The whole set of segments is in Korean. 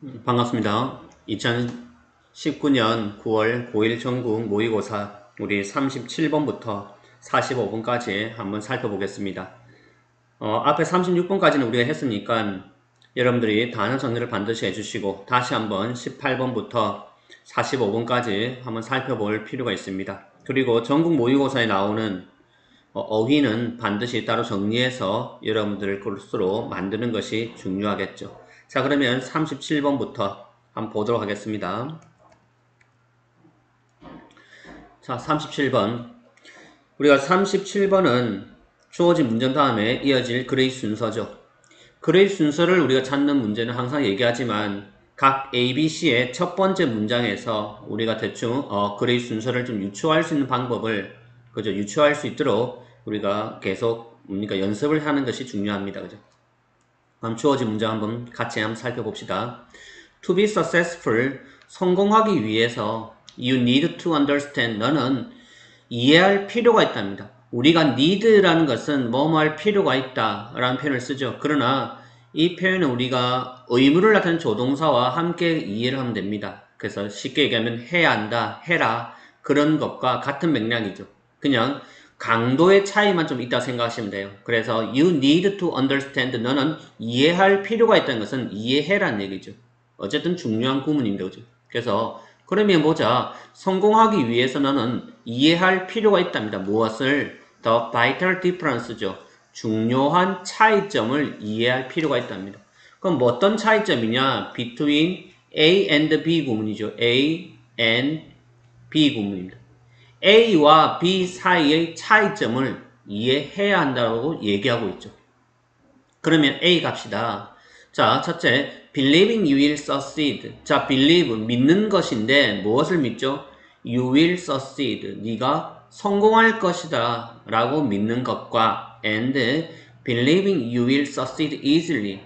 반갑습니다. 2019년 9월 고1 전국 모의고사 우리 37번부터 45번까지 한번 살펴보겠습니다. 앞에 36번까지는 우리가 했으니까 여러분들이 단어 정리를 반드시 해주시고 다시 한번 18번부터 45번까지 한번 살펴볼 필요가 있습니다. 그리고 전국 모의고사에 나오는 어휘는 반드시 따로 정리해서 여러분들 것으로 만드는 것이 중요하겠죠. 자, 그러면 37번부터 한번 보도록 하겠습니다. 자, 37번. 우리가 37번은 주어진 문제 다음에 이어질 그레이 순서죠. 그레이 순서를 우리가 찾는 문제는 항상 얘기하지만 각 A, B, C의 첫 번째 문장에서 우리가 대충 그레이 순서를 좀 유추할 수 있는 방법을 그죠? 유추할 수 있도록 우리가 계속 그러니까 연습을 하는 것이 중요합니다. 그죠? 그럼 주어진 문장 한번 같이 한번 살펴봅시다. To be successful, 성공하기 위해서 you need to understand, 너는 이해할 필요가 있답니다. 우리가 need라는 것은 뭐뭐 할 필요가 있다 라는 표현을 쓰죠. 그러나 이 표현은 우리가 의무를 나타내는 조동사와 함께 이해를 하면 됩니다. 그래서 쉽게 얘기하면 해야 한다, 해라 그런 것과 같은 맥락이죠. 그냥 강도의 차이만 좀 있다 생각하시면 돼요. 그래서 you need to understand, 너는 이해할 필요가 있다는 것은 이해해라는 얘기죠. 어쨌든 중요한 구문입니다. 그죠? 그래서 그러면 보자. 성공하기 위해서 너는 이해할 필요가 있답니다. 무엇을? The vital difference죠. 중요한 차이점을 이해할 필요가 있답니다. 그럼 뭐 어떤 차이점이냐? Between A and B 구문이죠. A and B 구문입니다. A와 B 사이의 차이점을 이해해야 한다고 얘기하고 있죠. 그러면 A 갑시다. 자, 첫째, believing you will succeed. 자, believe, 믿는 것인데 무엇을 믿죠? You will succeed. 네가 성공할 것이다 라고 믿는 것과 and believing you will succeed easily.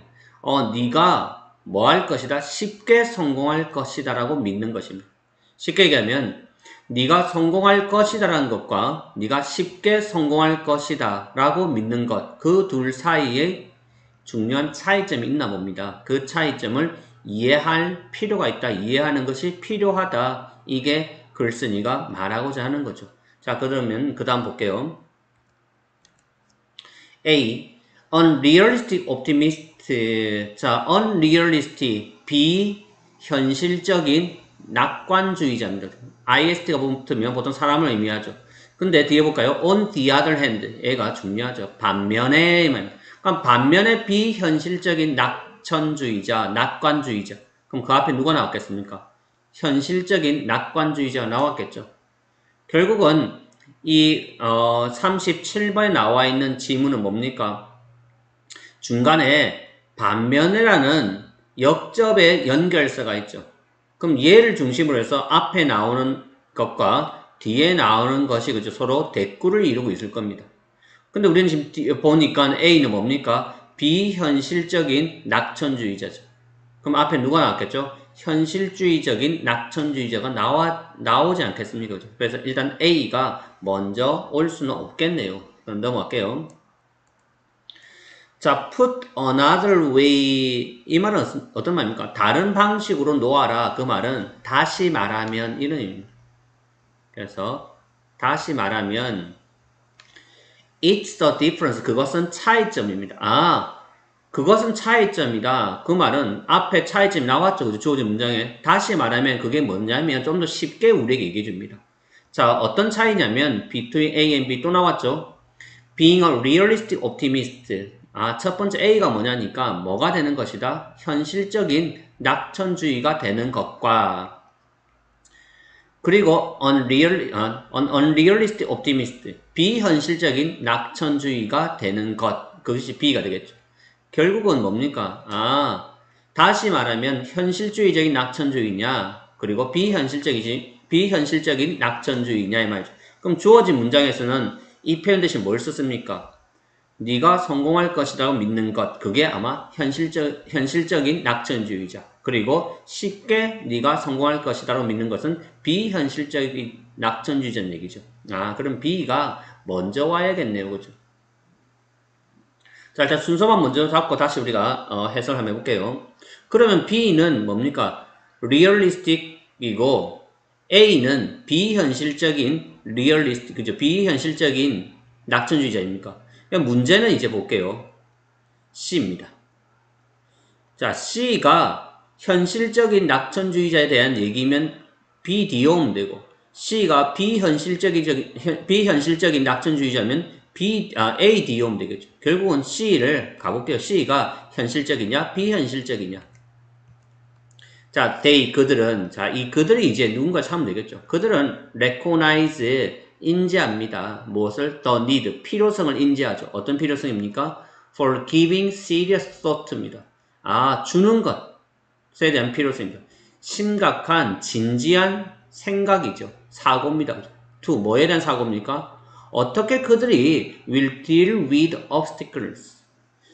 네가 뭐 할 것이다? 쉽게 성공할 것이다 라고 믿는 것입니다. 쉽게 얘기하면 네가 성공할 것이다라는 것과 네가 쉽게 성공할 것이다 라고 믿는 것, 그 둘 사이에 중요한 차이점이 있나 봅니다. 그 차이점을 이해할 필요가 있다. 이해하는 것이 필요하다. 이게 글쓴이가 말하고자 하는 거죠. 자, 그러면 그 다음 볼게요. A. unrealistic optimist. 자, unrealistic, 비현실적인 낙관주의자입니다. IST가 붙으면 보통 사람을 의미하죠. 근데 뒤에 볼까요? on the other hand. 얘가 중요하죠. 반면에, 그럼 반면에 비현실적인 낙천주의자, 낙관주의자. 그럼 그 앞에 누가 나왔겠습니까? 현실적인 낙관주의자가 나왔겠죠. 결국은 이 37번에 나와 있는 지문은 뭡니까? 중간에 반면에라는 역접의 연결사가 있죠. 그럼 얘를 중심으로 해서 앞에 나오는 것과 뒤에 나오는 것이 그죠? 서로 대꾸를 이루고 있을 겁니다. 근데 우리는 지금 보니까 A는 뭡니까? 비현실적인 낙천주의자죠. 그럼 앞에 누가 나왔겠죠? 현실주의적인 낙천주의자가 나오지 않겠습니까? 그래서 일단 A가 먼저 올 수는 없겠네요. 그럼 넘어갈게요. 자, put another way. 이 말은 어떤 말입니까? 다른 방식으로 놓아라. 그 말은 다시 말하면 이런 의미입니다. 그래서 다시 말하면 it's the difference. 그것은 차이점입니다. 그것은 차이점이다. 그 말은 앞에 차이점이 나왔죠. 그죠? 주어진 문장에. 다시 말하면 그게 뭐냐면 좀 더 쉽게 우리에게 얘기해 줍니다. 자, 어떤 차이냐면 between A and B 또 나왔죠. being a realistic optimist. 첫 번째 A가 뭐냐니까 뭐가 되는 것이다? 현실적인 낙천주의가 되는 것과 그리고 unrealistic optimist. 비현실적인 낙천주의가 되는 것. 그것이 B가 되겠죠. 결국은 뭡니까? 다시 말하면 현실주의적인 낙천주의냐, 그리고 비현실적인 낙천주의냐 이 말이죠. 그럼 주어진 문장에서는 이 표현 대신 뭘 썼습니까? 네가 성공할 것이라고 믿는 것, 그게 아마 현실적인 낙천주의자. 그리고 쉽게 네가 성공할 것이라고 믿는 것은 비현실적인 낙천주의자는 얘기죠. 그럼 B가 먼저 와야겠네요, 그죠? 자, 일단 순서만 먼저 잡고 다시 우리가 해설 한번 해볼게요. 그러면 B는 뭡니까? realistic이고 A는 비현실적인 realistic, 그죠? 비현실적인 낙천주의자입니까? 그러니까 문제는 이제 볼게요. C입니다. 자, C가 현실적인 낙천주의자에 대한 얘기면 비디오면 되고 C가 비현실적인 낙천주의자면 AD 오면 되겠죠. 결국은 C를 가볼게요. C가 현실적이냐, 비현실적이냐. 자, 그들은, 자, 이 그들이 이제 누군가 찾으면 되겠죠. 그들은 recognize, 인지합니다. 무엇을? the need, 필요성을 인지하죠. 어떤 필요성입니까? for giving serious thought입니다. 주는 것에 대한 필요성입니다. 심각한, 진지한 생각이죠. 사고입니다. to, 뭐에 대한 사고입니까? 어떻게 그들이 will deal with obstacles.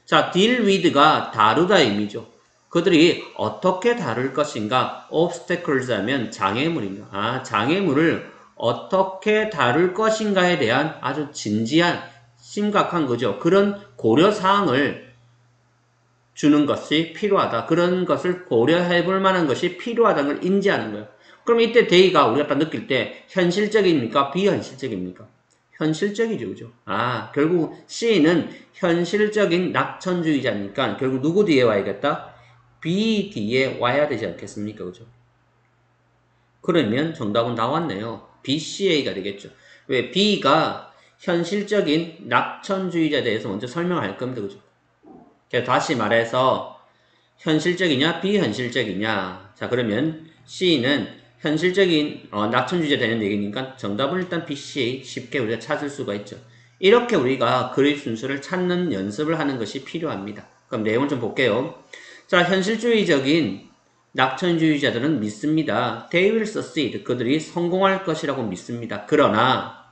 자, deal with가 다루다 의미죠. 그들이 어떻게 다룰 것인가? obstacles 하면 장애물입니다. 장애물을 어떻게 다룰 것인가에 대한 아주 진지한, 심각한 거죠. 그런 고려사항을 주는 것이 필요하다. 그런 것을 고려해 볼 만한 것이 필요하다는 걸 인지하는 거예요. 그럼 이때 데이가 우리가 딱 느낄 때 현실적입니까? 비현실적입니까? 현실적이죠, 그죠? 결국 C는 현실적인 낙천주의자니까 결국 누구 뒤에 와야겠다? B 뒤에 와야 되지 않겠습니까, 그죠? 그러면 정답은 나왔네요. BCA가 되겠죠. 왜? B가 현실적인 낙천주의자에 대해서 먼저 설명할 겁니다, 그죠? 다시 말해서 현실적이냐, 비현실적이냐. 자, 그러면 C는 현실적인 낙천주의자 되는 얘기니까 정답은 일단 BCA 쉽게 우리가 찾을 수가 있죠. 이렇게 우리가 그릴 순서를 찾는 연습을 하는 것이 필요합니다. 그럼 내용을 좀 볼게요. 자, 현실주의적인 낙천주의자들은 믿습니다. They will succeed. 그들이 성공할 것이라고 믿습니다. 그러나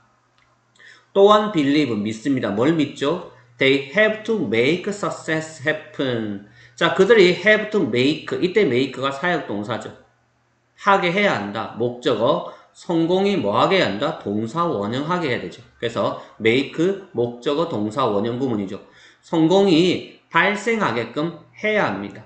또한 believe, 믿습니다. 뭘 믿죠? They have to make success happen. 자, 그들이 have to make, 이때 make가 사역동사죠. 하게 해야 한다. 목적어, 성공이 뭐 하게 해야 한다? 동사 원형하게 해야 되죠. 그래서 make, 목적어, 동사 원형 구문이죠. 성공이 발생하게끔 해야 합니다.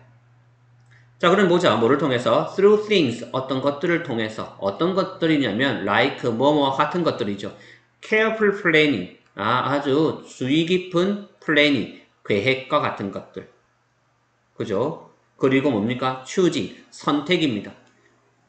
자, 그럼 보자. 뭐를 통해서? through things, 어떤 것들을 통해서. 어떤 것들이냐면 like, 뭐뭐와 같은 것들이죠. careful planning, 아주 주의 깊은 planning, 계획과 같은 것들. 그죠? 그리고 뭡니까? choosing, 선택입니다.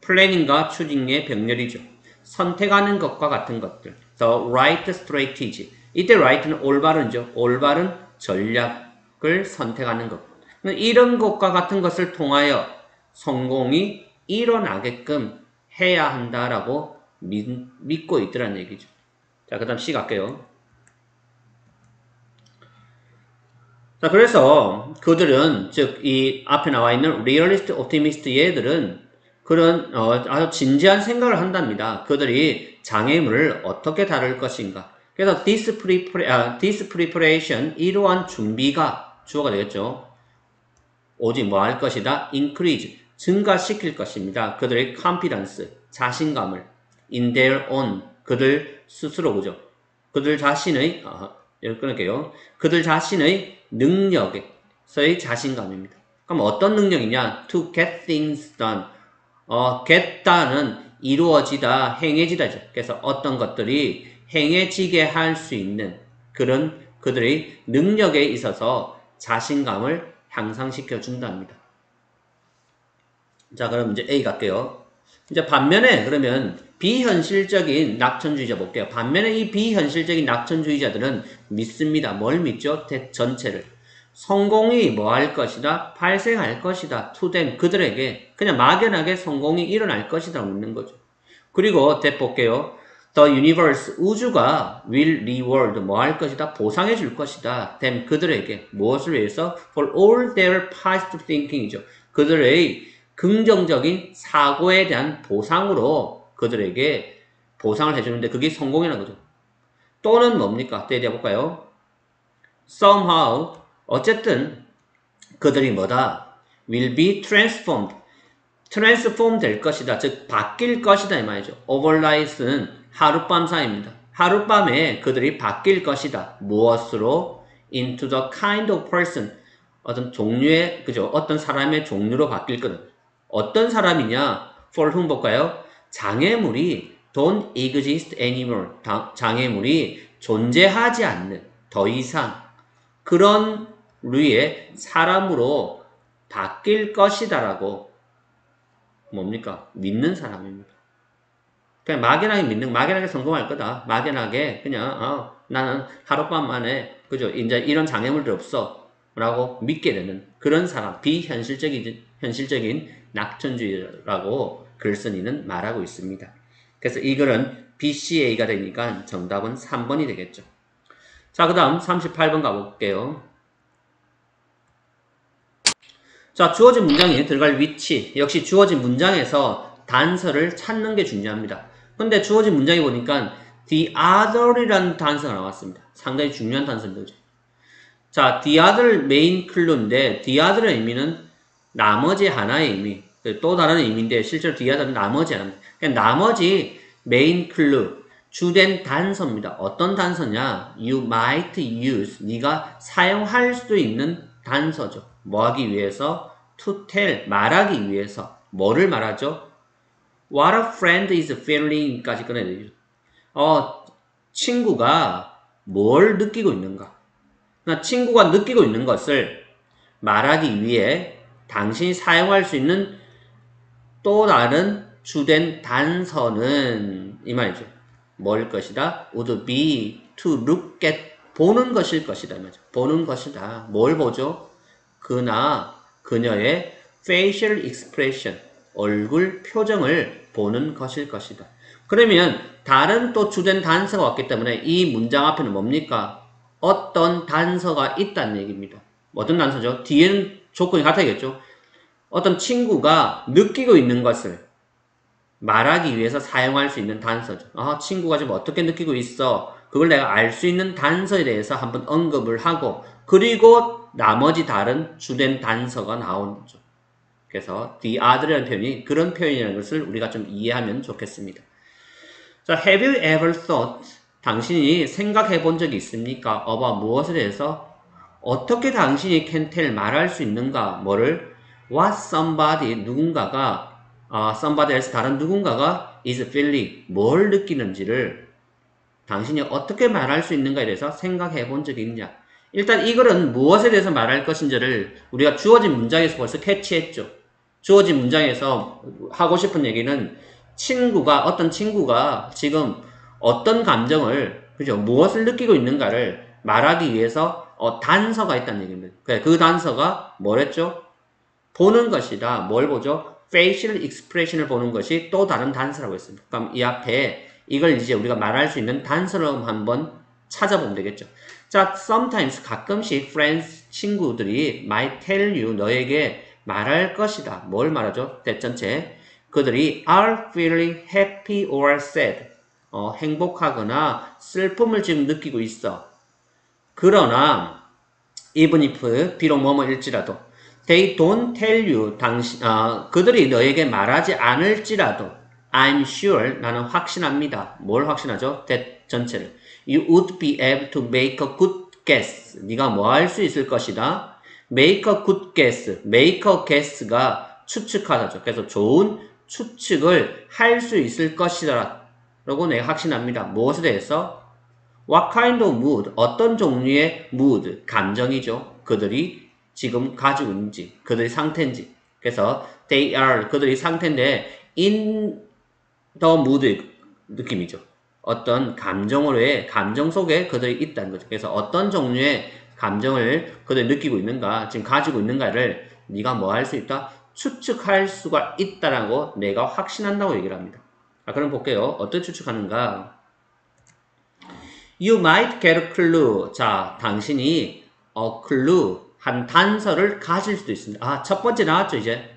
플래닝과 추진의 병렬이죠. 선택하는 것과 같은 것들. The right strategy. 이때 right는 올바른죠. 올바른 전략을 선택하는 것. 이런 것과 같은 것을 통하여 성공이 일어나게끔 해야 한다라고 믿고 있더란 얘기죠. 자, 그 다음 C 갈게요. 자, 그래서 그들은, 즉, 이 앞에 나와 있는 realist, optimist 얘들은 그런 아주 진지한 생각을 한답니다. 그들이 장애물을 어떻게 다룰 것인가. 그래서 this preparation, 이러한 준비가 주어가 되겠죠. 오직 뭐 할 것이다? increase, 증가시킬 것입니다. 그들의 confidence, 자신감을 in their own, 그들 스스로, 그죠? 그들 자신의 여기 끊을게요. 그들 자신의 능력에서의 자신감입니다. 그럼 어떤 능력이냐? to get things done. get다는 이루어지다, 행해지다죠. 그래서 어떤 것들이 행해지게 할 수 있는 그런 그들의 능력에 있어서 자신감을 향상시켜 준답니다. 자, 그럼 이제 A 갈게요. 이제 반면에 그러면 비현실적인 낙천주의자 볼게요. 반면에 이 비현실적인 낙천주의자들은 믿습니다. 뭘 믿죠? 전체를. 성공이 뭐 할 것이다? 발생할 것이다. to them, 그들에게 그냥 막연하게 성공이 일어날 것이다 믿는 거죠. 그리고 볼게요. The universe, 우주가 will reward, 뭐 할 것이다? 보상해 줄 것이다. them, 그들에게. 무엇을 위해서? For all their positive thinking이죠. 그들의 긍정적인 사고에 대한 보상으로 그들에게 보상을 해주는데 그게 성공이라는 거죠. 또는 뭡니까? 볼까요? somehow, 어쨌든 그들이 뭐다? will be transformed. transform 될 것이다. 즉 바뀔 것이다 이 말이죠. overnight는 하룻밤 사이입니다. 하룻밤에 그들이 바뀔 것이다. 무엇으로? into the kind of person. 어떤 종류의, 그죠? 어떤 사람의 종류로 바뀔 거든. 어떤 사람이냐? for whom 볼까요? 장애물이 don't exist anymore. 장애물이 존재하지 않는, 더 이상 그런 류의 사람으로 바뀔 것이다라고 뭡니까? 믿는 사람입니다. 그냥 막연하게 믿는, 막연하게 성공할 거다. 막연하게 그냥 나는 하룻밤 만에 그죠? 이제 이런 장애물들 없어 라고 믿게 되는 그런 사람, 현실적인 낙천주의라고 글쓴이는 말하고 있습니다. 그래서 이 글은 BCA가 되니까 정답은 3번이 되겠죠. 자, 그 다음 38번 가볼게요. 자, 주어진 문장에 들어갈 위치. 역시 주어진 문장에서 단서를 찾는 게 중요합니다. 근데 주어진 문장에 보니까 the other이라는 단서가 나왔습니다. 상당히 중요한 단서입니다. 자, the other 메인 클루인데 the other의 의미는 나머지 하나의 의미. 또 다른 의미인데 실제로 the other는 나머지 하나입니다. 그러니까 나머지 메인 클루, 주된 단서입니다. 어떤 단서냐? You might use. 네가 사용할 수도 있는 단서죠. 뭐 하기 위해서? To tell. 말하기 위해서. 뭐를 말하죠? What a friend is feeling까지 꺼내야죠. 친구가 뭘 느끼고 있는가? 친구가 느끼고 있는 것을 말하기 위해 당신이 사용할 수 있는 또 다른 주된 단서는 이 말이죠. 뭘 것이다? would be to look at. 보는 것일 것이다. 말이죠. 보는 것이다. 뭘 보죠? 그나 그녀의 facial expression. 얼굴 표정을 보는 것일 것이다. 그러면 다른 또 주된 단서가 왔기 때문에 이 문장 앞에는 뭡니까? 어떤 단서가 있다는 얘기입니다. 어떤 단서죠? 뒤에는 조건이 같아야겠죠? 어떤 친구가 느끼고 있는 것을 말하기 위해서 사용할 수 있는 단서죠. 친구가 지금 어떻게 느끼고 있어? 그걸 내가 알 수 있는 단서에 대해서 한번 언급을 하고 그리고 나머지 다른 주된 단서가 나오는 거죠. 그래서 the other이라는 표현이 그런 표현이라는 것을 우리가 좀 이해하면 좋겠습니다. 자, have you ever thought? 당신이 생각해 본 적이 있습니까? about 무엇에 대해서? 어떻게 당신이 can tell 말할 수 있는가? 뭐를? what somebody 누군가가 somebody else 다른 누군가가 is feeling 뭘 느끼는지를 당신이 어떻게 말할 수 있는가에 대해서 생각해 본 적이 있냐? 일단 이 글은 무엇에 대해서 말할 것인지를 우리가 주어진 문장에서 벌써 캐치했죠. 주어진 문장에서 하고 싶은 얘기는 어떤 친구가 지금 어떤 감정을, 그죠? 무엇을 느끼고 있는가를 말하기 위해서 단서가 있다는 얘기입니다. 그 단서가 뭐랬죠? 보는 것이다. 뭘 보죠? facial expression을 보는 것이 또 다른 단서라고 했습니다. 그럼 이 앞에 이걸 이제 우리가 말할 수 있는 단서로 한번 찾아보면 되겠죠. 자, sometimes 가끔씩 friends 친구들이 might tell you 너에게 말할 것이다. 뭘 말하죠? 대전체. 그들이 are feeling happy or sad. 행복하거나 슬픔을 지금 느끼고 있어. 그러나 even if 비록 뭐뭐일지라도 they don't tell you 그들이 너에게 말하지 않을지라도 I'm sure 나는 확신합니다. 뭘 확신하죠? 전체를. You would be able to make a good guess. 네가 뭐 할 수 있을 것이다. make a good guess. make a guess가 추측하다죠. 그래서 좋은 추측을 할 수 있을 것이다. 라고 내가 확신합니다. 무엇에 대해서? What kind of mood? 어떤 종류의 mood? 감정이죠. 그들이 지금 가지고 있는지, 그들의 상태인지. 그래서 they are, 그들의 상태인데 in the mood 느낌이죠. 어떤 감정 속에 그들이 있다는 거죠. 그래서 어떤 종류의 감정을 그들이 느끼고 있는가, 지금 가지고 있는가를 네가 뭐 할 수 있다? 추측할 수가 있다라고 내가 확신한다고 얘기를 합니다. 그럼 볼게요. 어떻게 추측하는가? You might get a clue. 자, 당신이 a clue, 한 단서를 가질 수도 있습니다. 첫 번째 나왔죠, 이제.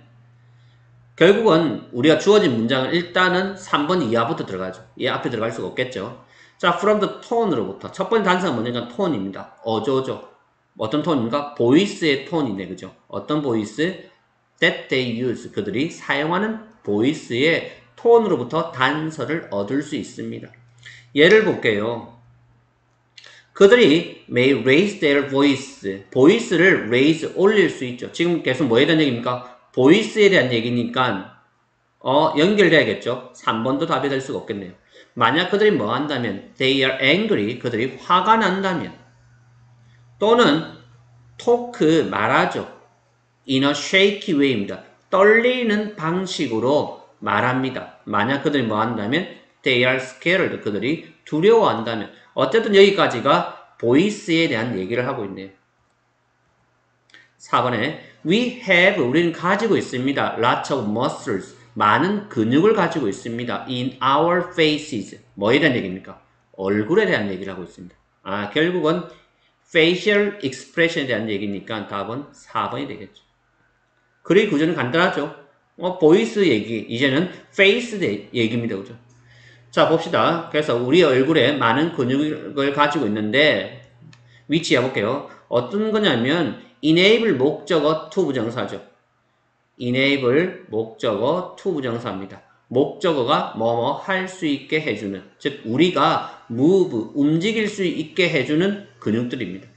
결국은 우리가 주어진 문장은 일단은 3번 이하부터 들어가죠. 이 앞에 들어갈 수가 없겠죠. 자, from the tone으로부터. 첫 번째 단서가 뭐냐면 톤입니다. 어조죠. 어떤 톤인가? 보이스의 톤이네, 그죠? 어떤 보이스? That they use. 그들이 사용하는 보이스의 톤으로부터 단서를 얻을 수 있습니다. 예를 볼게요. 그들이 may raise their voice. voice를 raise, 올릴 수 있죠. 지금 계속 뭐에 대한 얘기입니까? voice에 대한 얘기니까, 연결돼야겠죠? 3번도 답이 될 수가 없겠네요. 만약 그들이 뭐 한다면, they are angry. 그들이 화가 난다면, 또는 talk, 말하죠. in a shaky way입니다. 떨리는 방식으로 말합니다. 만약 그들이 뭐 한다면, they are scared. 그들이 두려워한다면, 어쨌든 여기까지가 보이스에 대한 얘기를 하고 있네요. 4번에 we have, 우리는 가지고 있습니다. lots of muscles, 많은 근육을 가지고 있습니다. in our faces, 뭐에 대한 얘기입니까? 얼굴에 대한 얘기를 하고 있습니다. 결국은 facial expression에 대한 얘기니까 답은 4번이 되겠죠. 그리고 구조는 간단하죠. 보이스 얘기, 이제는 face 얘기입니다. 그죠? 자, 봅시다. 그래서 우리 얼굴에 많은 근육을 가지고 있는데, 위치 해볼게요. 어떤 거냐면, enable 목적어 to 부정사죠. enable 목적어 to 부정사입니다. 목적어가 뭐뭐 할 수 있게 해주는, 즉, 우리가 move, 움직일 수 있게 해주는 근육들입니다.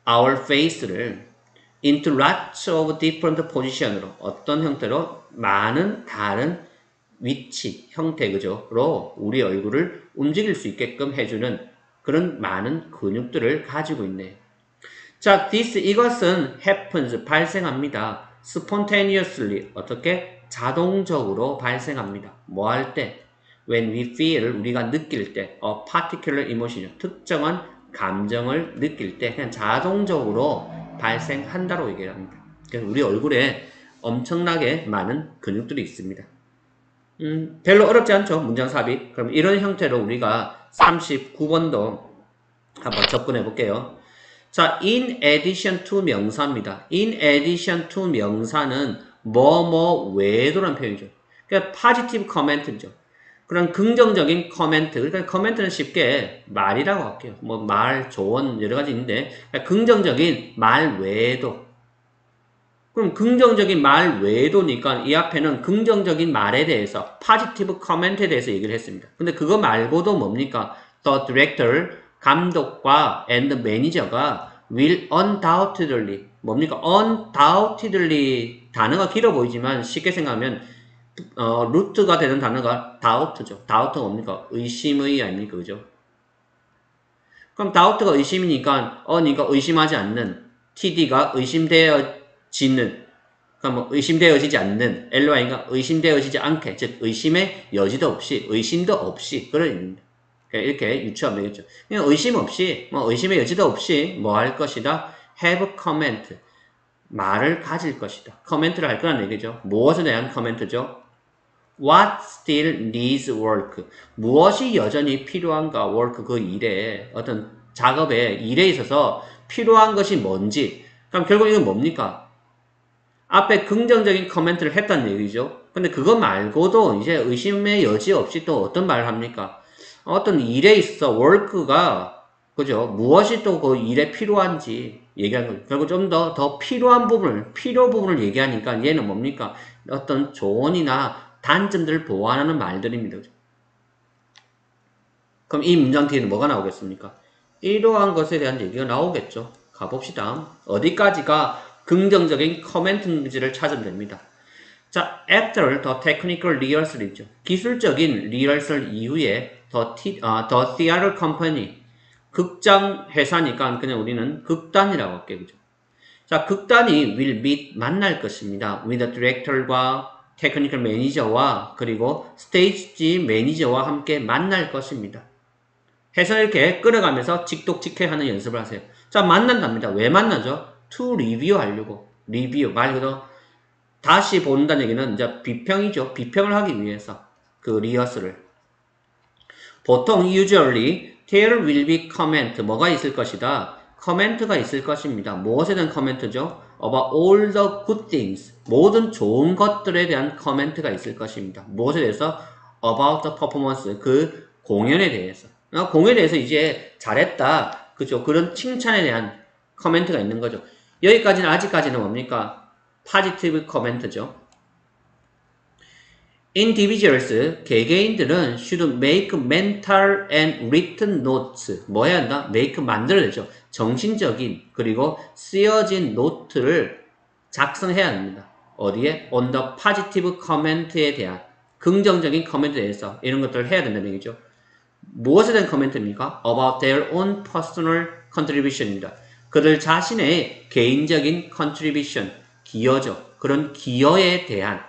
our face를 into lots of different position으로, 어떤 형태로? 많은 다른 위치, 형태, 그죠?로 우리 얼굴을 움직일 수 있게끔 해주는 그런 많은 근육들을 가지고 있네요. 자, 이것은 happens, 발생합니다. spontaneously, 어떻게? 자동적으로 발생합니다. 뭐 할 때? when we feel, 우리가 느낄 때, a particular emotion, 특정한 감정을 느낄 때, 그냥 자동적으로 발생한다고 얘기를 합니다. 그래서 우리 얼굴에 엄청나게 많은 근육들이 있습니다. 별로 어렵지 않죠? 문장 삽입. 그럼 이런 형태로 우리가 39번도 한번 접근해 볼게요. 자, in addition to 명사입니다. in addition to 명사는 뭐뭐 외에도라는 표현이죠. 그러니까 positive comment죠. 그런 긍정적인 코멘트. 그러니까 코멘트는 쉽게 말이라고 할게요. 뭐 말, 조언 여러 가지 있는데 그러니까 긍정적인 말 외에도. 그럼 긍정적인 말 외에도니까 이 앞에는 긍정적인 말에 대해서 positive comment에 대해서 얘기를 했습니다. 근데 그거 말고도 뭡니까? The director, 감독과 and the manager가 will undoubtedly, 뭡니까? undoubtedly 단어가 길어 보이지만 쉽게 생각하면 루트가 되는 단어가 doubt죠. doubt가 뭡니까? 의심의 아닙니까? 그죠? 그럼 doubt가 의심이니까 니가 의심하지 않는, td가 의심되어지는, 그러니까 뭐 의심되어지지 않는, ly가 의심되어지지 않게, 즉 의심의 여지도 없이, 의심도 없이 그런 의미입니다. 이렇게 유추하면 되겠죠. 그냥 의심 없이, 뭐 의심의 여지도 없이 뭐 할 것이다? have comment, 말을 가질 것이다. 커멘트를 할 거란 얘기죠. 무엇에 대한 커멘트죠? What still needs work? 무엇이 여전히 필요한가? work, 그 일에, 어떤 작업에, 일에 있어서 필요한 것이 뭔지. 그럼 결국 이건 뭡니까? 앞에 긍정적인 코멘트를 했다는 얘기죠. 근데 그거 말고도 이제 의심의 여지 없이 또 어떤 말을 합니까? 어떤 일에 있어 work가, 그죠? 무엇이 또 그 일에 필요한지 얘기하는 거죠. 결국 좀 더 필요한 부분을, 필요 부분을 얘기하니까 얘는 뭡니까? 어떤 조언이나 단점들을 보완하는 말들입니다. 그럼 이 문장 뒤에는 뭐가 나오겠습니까? 이러한 것에 대한 얘기가 나오겠죠. 가봅시다. 어디까지가 긍정적인 코멘트인지를 찾으면 됩니다. 자, after the technical rehearsal이죠. 기술적인 리허설 이후에 the theater company, 극장 회사니까 그냥 우리는 극단이라고 할게요. 그죠? 자, 극단이 will meet, 만날 것입니다. with the director과 테크니컬 매니저와 그리고 스테이지 매니저와 함께 만날 것입니다. 해서 이렇게 끌어가면서 직독직해하는 연습을 하세요. 자, 만난답니다. 왜 만나죠? to review 하려고. 리뷰, 말 그대로 다시 본다는 얘기는 이제 비평이죠. 비평을 하기 위해서 그 리허설을. 보통 usually there will be comment, 뭐가 있을 것이다? 커멘트가 있을 것입니다. 무엇에 대한 커멘트죠? About all the good things, 모든 좋은 것들에 대한 커멘트가 있을 것입니다. 무엇에 대해서? About the performance, 그 공연에 대해서. 공연에 대해서 이제 잘했다, 그죠? 그런 칭찬에 대한 커멘트가 있는 거죠. 여기까지는 아직까지는 뭡니까? positive comment죠. individuals, 개개인들은 should make mental and written notes. 뭐 해야 한다? make, 만들어야죠. 정신적인, 그리고 쓰여진 노트를 작성해야 합니다. 어디에? on the positive comment에 대한, 긍정적인 커멘트에 대해서 이런 것들을 해야 된다는 얘기죠. 무엇에 대한 커멘트입니까? about their own personal contribution입니다. 그들 자신의 개인적인 contribution, 기여죠. 그런 기여에 대한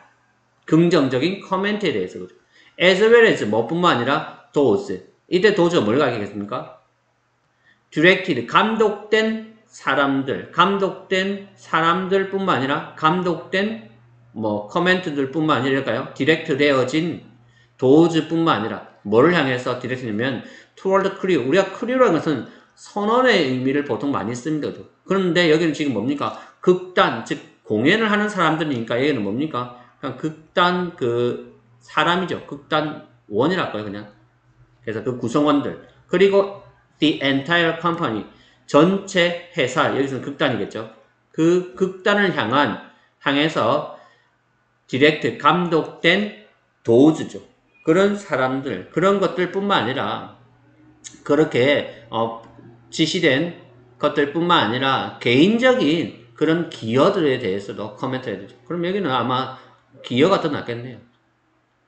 긍정적인 커멘트에 대해서 그죠. as well as 뭐뿐만 아니라 those. 이때 those가 뭘 가리키겠습니까? directed, 감독된 사람들, 감독된 사람들뿐만 아니라 감독된 커멘트들뿐만 아니랄까요? 디렉트 되어진 도즈뿐만 아니라 뭐를 향해서 디렉트냐면 toward crew. 우리가 crew라는 것은 선언의 의미를 보통 많이 씁니다. 그런데 여기는 지금 뭡니까? 극단, 즉 공연을 하는 사람들이니까 여기는 뭡니까? 그냥 극단 그 사람이죠. 극단 원이랄까요, 그냥. 그래서 그 구성원들. 그리고 the entire company. 전체 회사. 여기서는 극단이겠죠. 그 극단을 향해서 디렉트, 감독된 도우즈죠. 그런 사람들, 그런 것들 뿐만 아니라, 그렇게, 지시된 것들 뿐만 아니라, 개인적인 그런 기여들에 대해서도 코멘트 해야 되죠. 그럼 여기는 아마 기여가 더 낫겠네요.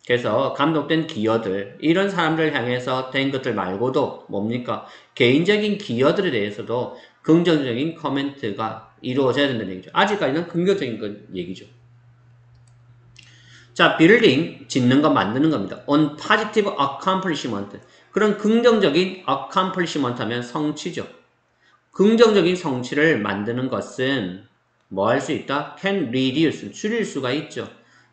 그래서 감독된 기여들, 이런 사람들 향해서 된 것들 말고도 뭡니까? 개인적인 기여들에 대해서도 긍정적인 코멘트가 이루어져야 된다는 얘기죠. 아직까지는 긍정적인 얘기죠. 자, building, 짓는 거, 만드는 겁니다. on positive accomplishment. 그런 긍정적인 accomplishment 하면 성취죠. 긍정적인 성취를 만드는 것은 뭐 할 수 있다? can reduce, 줄일 수가 있죠.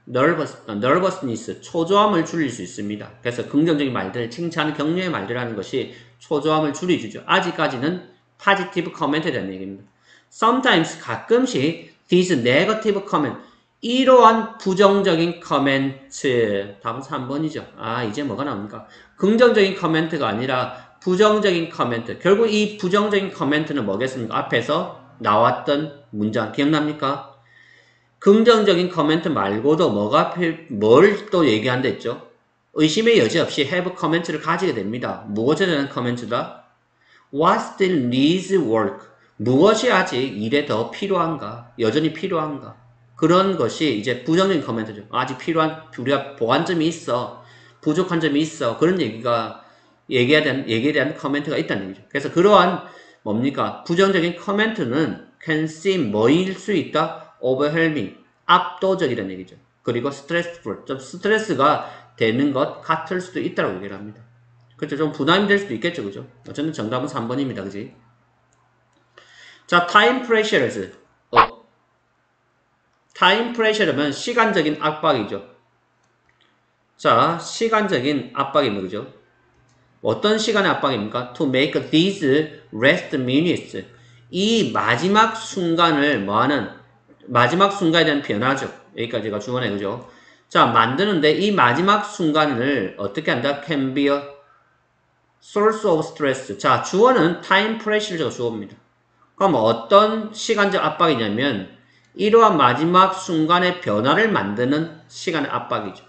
nervousness, 초조함을 줄일 수 있습니다. 그래서 긍정적인 말들, 칭찬, 격려의 말들 하는 것이 초조함을 줄여주죠. 아직까지는 positive comment에 대한 얘기입니다. sometimes, 가끔씩 these negative comment, 이러한 부정적인 커멘트, 답은 3번이죠. 아, 이제 뭐가 나옵니까? 긍정적인 커멘트가 아니라 부정적인 커멘트. 결국 이 부정적인 커멘트는 뭐겠습니까? 앞에서 나왔던 문장 기억납니까? 긍정적인 커멘트 말고도 뭘 또 얘기한다 했죠? 의심의 여지 없이 have 커멘트를 가지게 됩니다. 무엇에 대한 커멘트다? What still needs work? 무엇이 아직 일에 더 필요한가? 여전히 필요한가? 그런 것이 이제 부정적인 커멘트죠. 아직 필요한, 우리가 보완점이 있어. 부족한 점이 있어. 그런 얘기에 대한 커멘트가 있다는 얘기죠. 그래서 그러한 뭡니까? 부정적인 커멘트는 can seem 뭐일 수 있다? overwhelming, 압도적이라는 얘기죠. 그리고 stressful, 좀 스트레스가 되는 것 같을 수도 있다고 얘기를 합니다. 그렇죠. 좀 부담이 될 수도 있겠죠. 그죠? 어쨌든 정답은 3번입니다. 그지? 자, time pressures. time pressure면 시간적인 압박이죠. 자, 시간적인 압박입니다. 그죠? 어떤 시간의 압박입니까? To make these last minutes. 이 마지막 순간을 뭐하는, 마지막 순간에 대한 변화죠. 여기까지가 주어네. 그죠? 자, 만드는데 이 마지막 순간을 어떻게 한다? Can be a source of stress. 자, 주어는 time pressure가 주어입니다. 그럼 어떤 시간적 압박이냐면 이러한 마지막 순간의 변화를 만드는 시간의 압박이죠.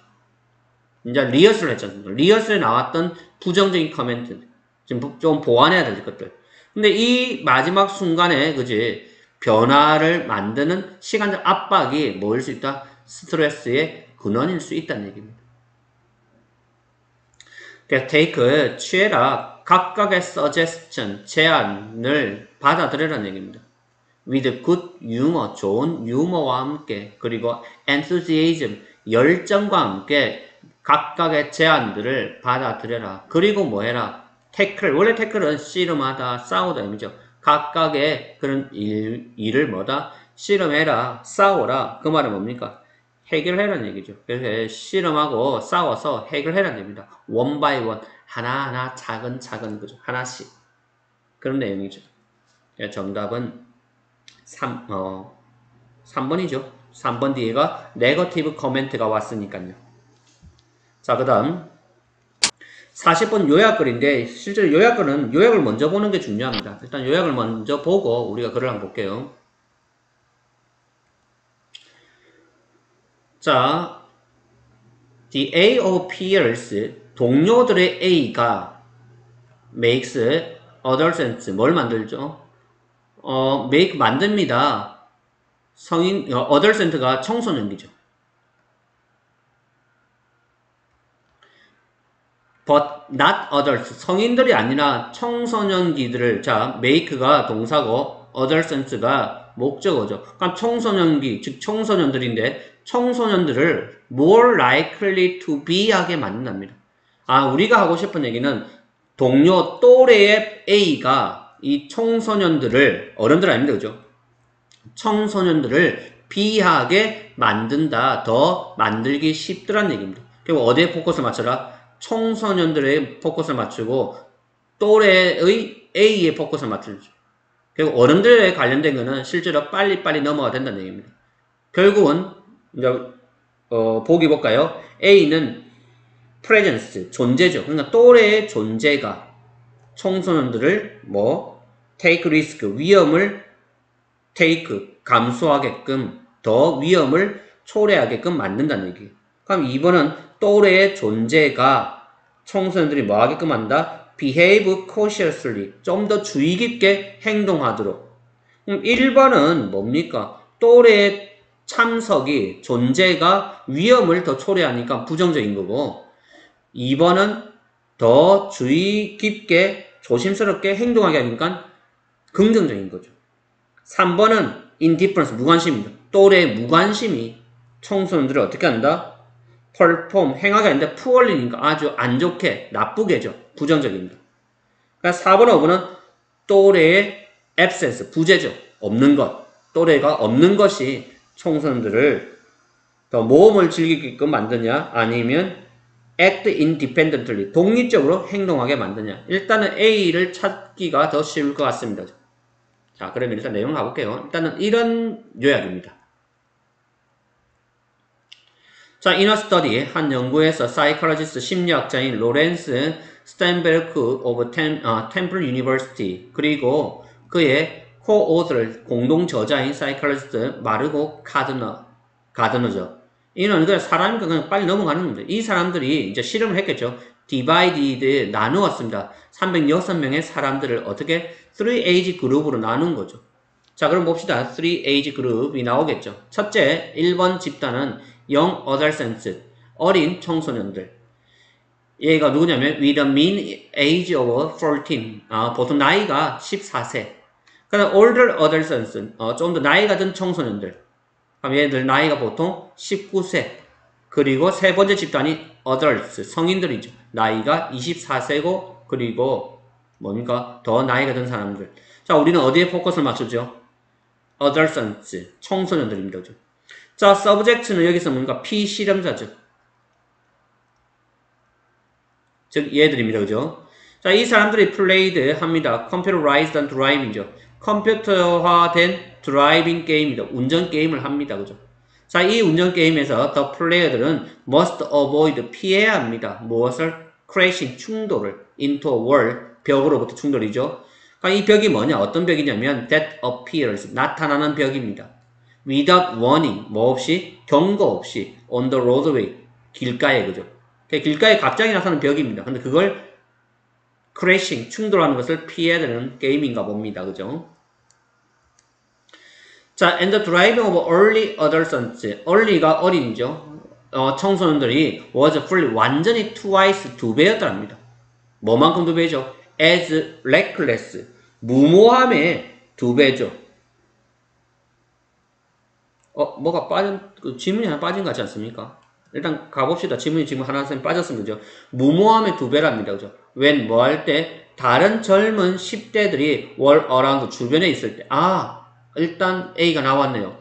이제 리허설 했잖아요. 리허설에 나왔던 부정적인 커멘트. 지금 좀 보완해야 될 것들. 근데 이 마지막 순간에, 그지? 변화를 만드는 시간적 압박이 뭐일 수 있다? 스트레스의 근원일 수 있다는 얘기입니다. 그래서 take, 취해라. 각각의 suggestion, 제안을 받아들여라는 얘기입니다. with good humor, 좋은 유머와 함께, 그리고 enthusiasm, 열정과 함께 각각의 제안들을 받아들여라. 그리고 뭐 해라? 태클, 원래 태클은 씨름하다, 싸우다 의미죠. 각각의 그런 일을 뭐다? 씨름해라, 싸워라. 그 말은 뭡니까? 해결해라는 얘기죠. 그래서 씨름하고 싸워서 해결해라는 얘기입니다. one by one, 하나하나 차근차근, 그죠? 하나씩. 그런 내용이죠. 정답은 3번이죠. 3번 뒤에가 네거티브 코멘트가 왔으니까요. 자, 그 다음 40번 요약글인데 실제로 요약글은 요약을 먼저 보는 게 중요합니다. 일단 요약을 먼저 보고 우리가 글을 한번 볼게요. 자, The A of peers, 동료들의 A가 makes adolescents, 뭘 만들죠? make 만듭니다. adolescent가 청소년기죠. but not adults, 성인들이 아니라 청소년기들을, 자, make가 동사고 adolescents가 목적어죠. 그럼 청소년기, 즉 청소년들인데 청소년들을 more likely to be 하게 만든답니다. 우리가 하고 싶은 얘기는 동료 또래의 A가 이 청소년들을, 어른들 아닙니다, 그죠? 청소년들을 비하게 만든다, 더 만들기 쉽더란 얘기입니다. 그리고 어디에 포커스를 맞춰라? 청소년들의 포커스를 맞추고 또래의 A에 포커스를 맞추죠. 그리고 어른들에 관련된 거는 실제로 빨리빨리 넘어가 된다는 얘기입니다. 결국은 이제 보기 볼까요? A는 presence, 존재죠. 그러니까 또래의 존재가 청소년들을 take risk, 위험을 take, 감수하게끔, 더 위험을 초래하게끔 만든다는 얘기예요. 그럼 2번은 또래의 존재가 청소년들이 뭐 하게끔 한다? behave cautiously, 좀 더 주의 깊게 행동하도록. 그럼 1번은 뭡니까? 또래의 참석이, 존재가 위험을 더 초래하니까 부정적인 거고, 2번은 더 주의 깊게 조심스럽게 행동하게 하니까 긍정적인 거죠. 3번은 indifference, 무관심입니다. 또래의 무관심이 청소년들을 어떻게 한다? perform, 행하게 하는데 poorly니까 아주 안 좋게, 나쁘게죠. 부정적입니다. 그러니까 4번, 5번은 또래의 absence, 부재죠. 없는 것. 또래가 없는 것이 청소년들을 더 모험을 즐기게끔 만드냐, 아니면 act independently, 독립적으로 행동하게 만드냐. 일단은 A를 찾기가 더 쉬울 것 같습니다. 자, 그러면 일단 내용을 가볼게요. 일단은 이런 요약입니다. 자, in a study, 한 연구에서 사이콜로지스트 심리학자인 로렌스 스탠베르크 오브 템플 유니버시티, 그리고 그의 co-author, 공동 저자인 사이콜로지스트 마르고 가드너죠. 이는 그냥 사람이 그냥 빨리 넘어가는 겁니다. 이 사람들이 이제 실험을 했겠죠. 디바이디드, 나누었습니다. 306명의 사람들을 어떻게 3 age 그룹으로 나눈 거죠. 자, 그럼 봅시다. 3 age 그룹이 나오겠죠. 첫째, 1번 집단은 young adolescents, 어린 청소년들. 얘가 누구냐면 with a mean age of 14, 보통 나이가 14세. 그다음 older adolescents, 좀 더 나이가 든 청소년들. 그럼 얘들 나이가 보통 19세. 그리고 세 번째 집단이 adults, 성인들이죠. 나이가 24세고, 그리고 뭡니까? 더 나이가 든 사람들. 자, 우리는 어디에 포커스를 맞추죠? adolescents, 청소년들입니다. 그죠? 자, subject는 여기서 뭔가 피실험자죠. 즉, 얘들입니다. 그죠? 자, 이 사람들이 played 합니다. computerized driving이죠. 컴퓨터화된 드라이빙 게임입니다. 운전 게임을 합니다. 그죠? 자, 이 운전 게임에서 the player들은 must avoid, 피해야 합니다. 무엇을? crashing, 충돌을 into a wall, 벽으로부터 충돌이죠. 그러니까 이 벽이 뭐냐? 어떤 벽이냐면 that appears, 나타나는 벽입니다. without warning, 뭐 없이? 경고 없이 on the roadway, 길가에, 그죠? 길가에 갑자기 나타나는 벽입니다. 근데 그걸 crashing, 충돌하는 것을 피해야 되는 게임인가 봅니다. 그죠? 자, and the driving of early adolescents, early가 어린이죠. 청소년들이 was fully, 완전히 twice, 2배였답니다. 뭐만큼 2배죠? as reckless, 무모함의 2배죠. 뭐가 지문이 하나 빠진 것 같지 않습니까? 일단 가봅시다. 지문이 지금 하나 빠졌으면 그죠? 무모함의 2배랍니다. 그죠? when 뭐 할 때? 다른 젊은 10대들이 were around, 주변에 있을 때. 일단 A가 나왔네요.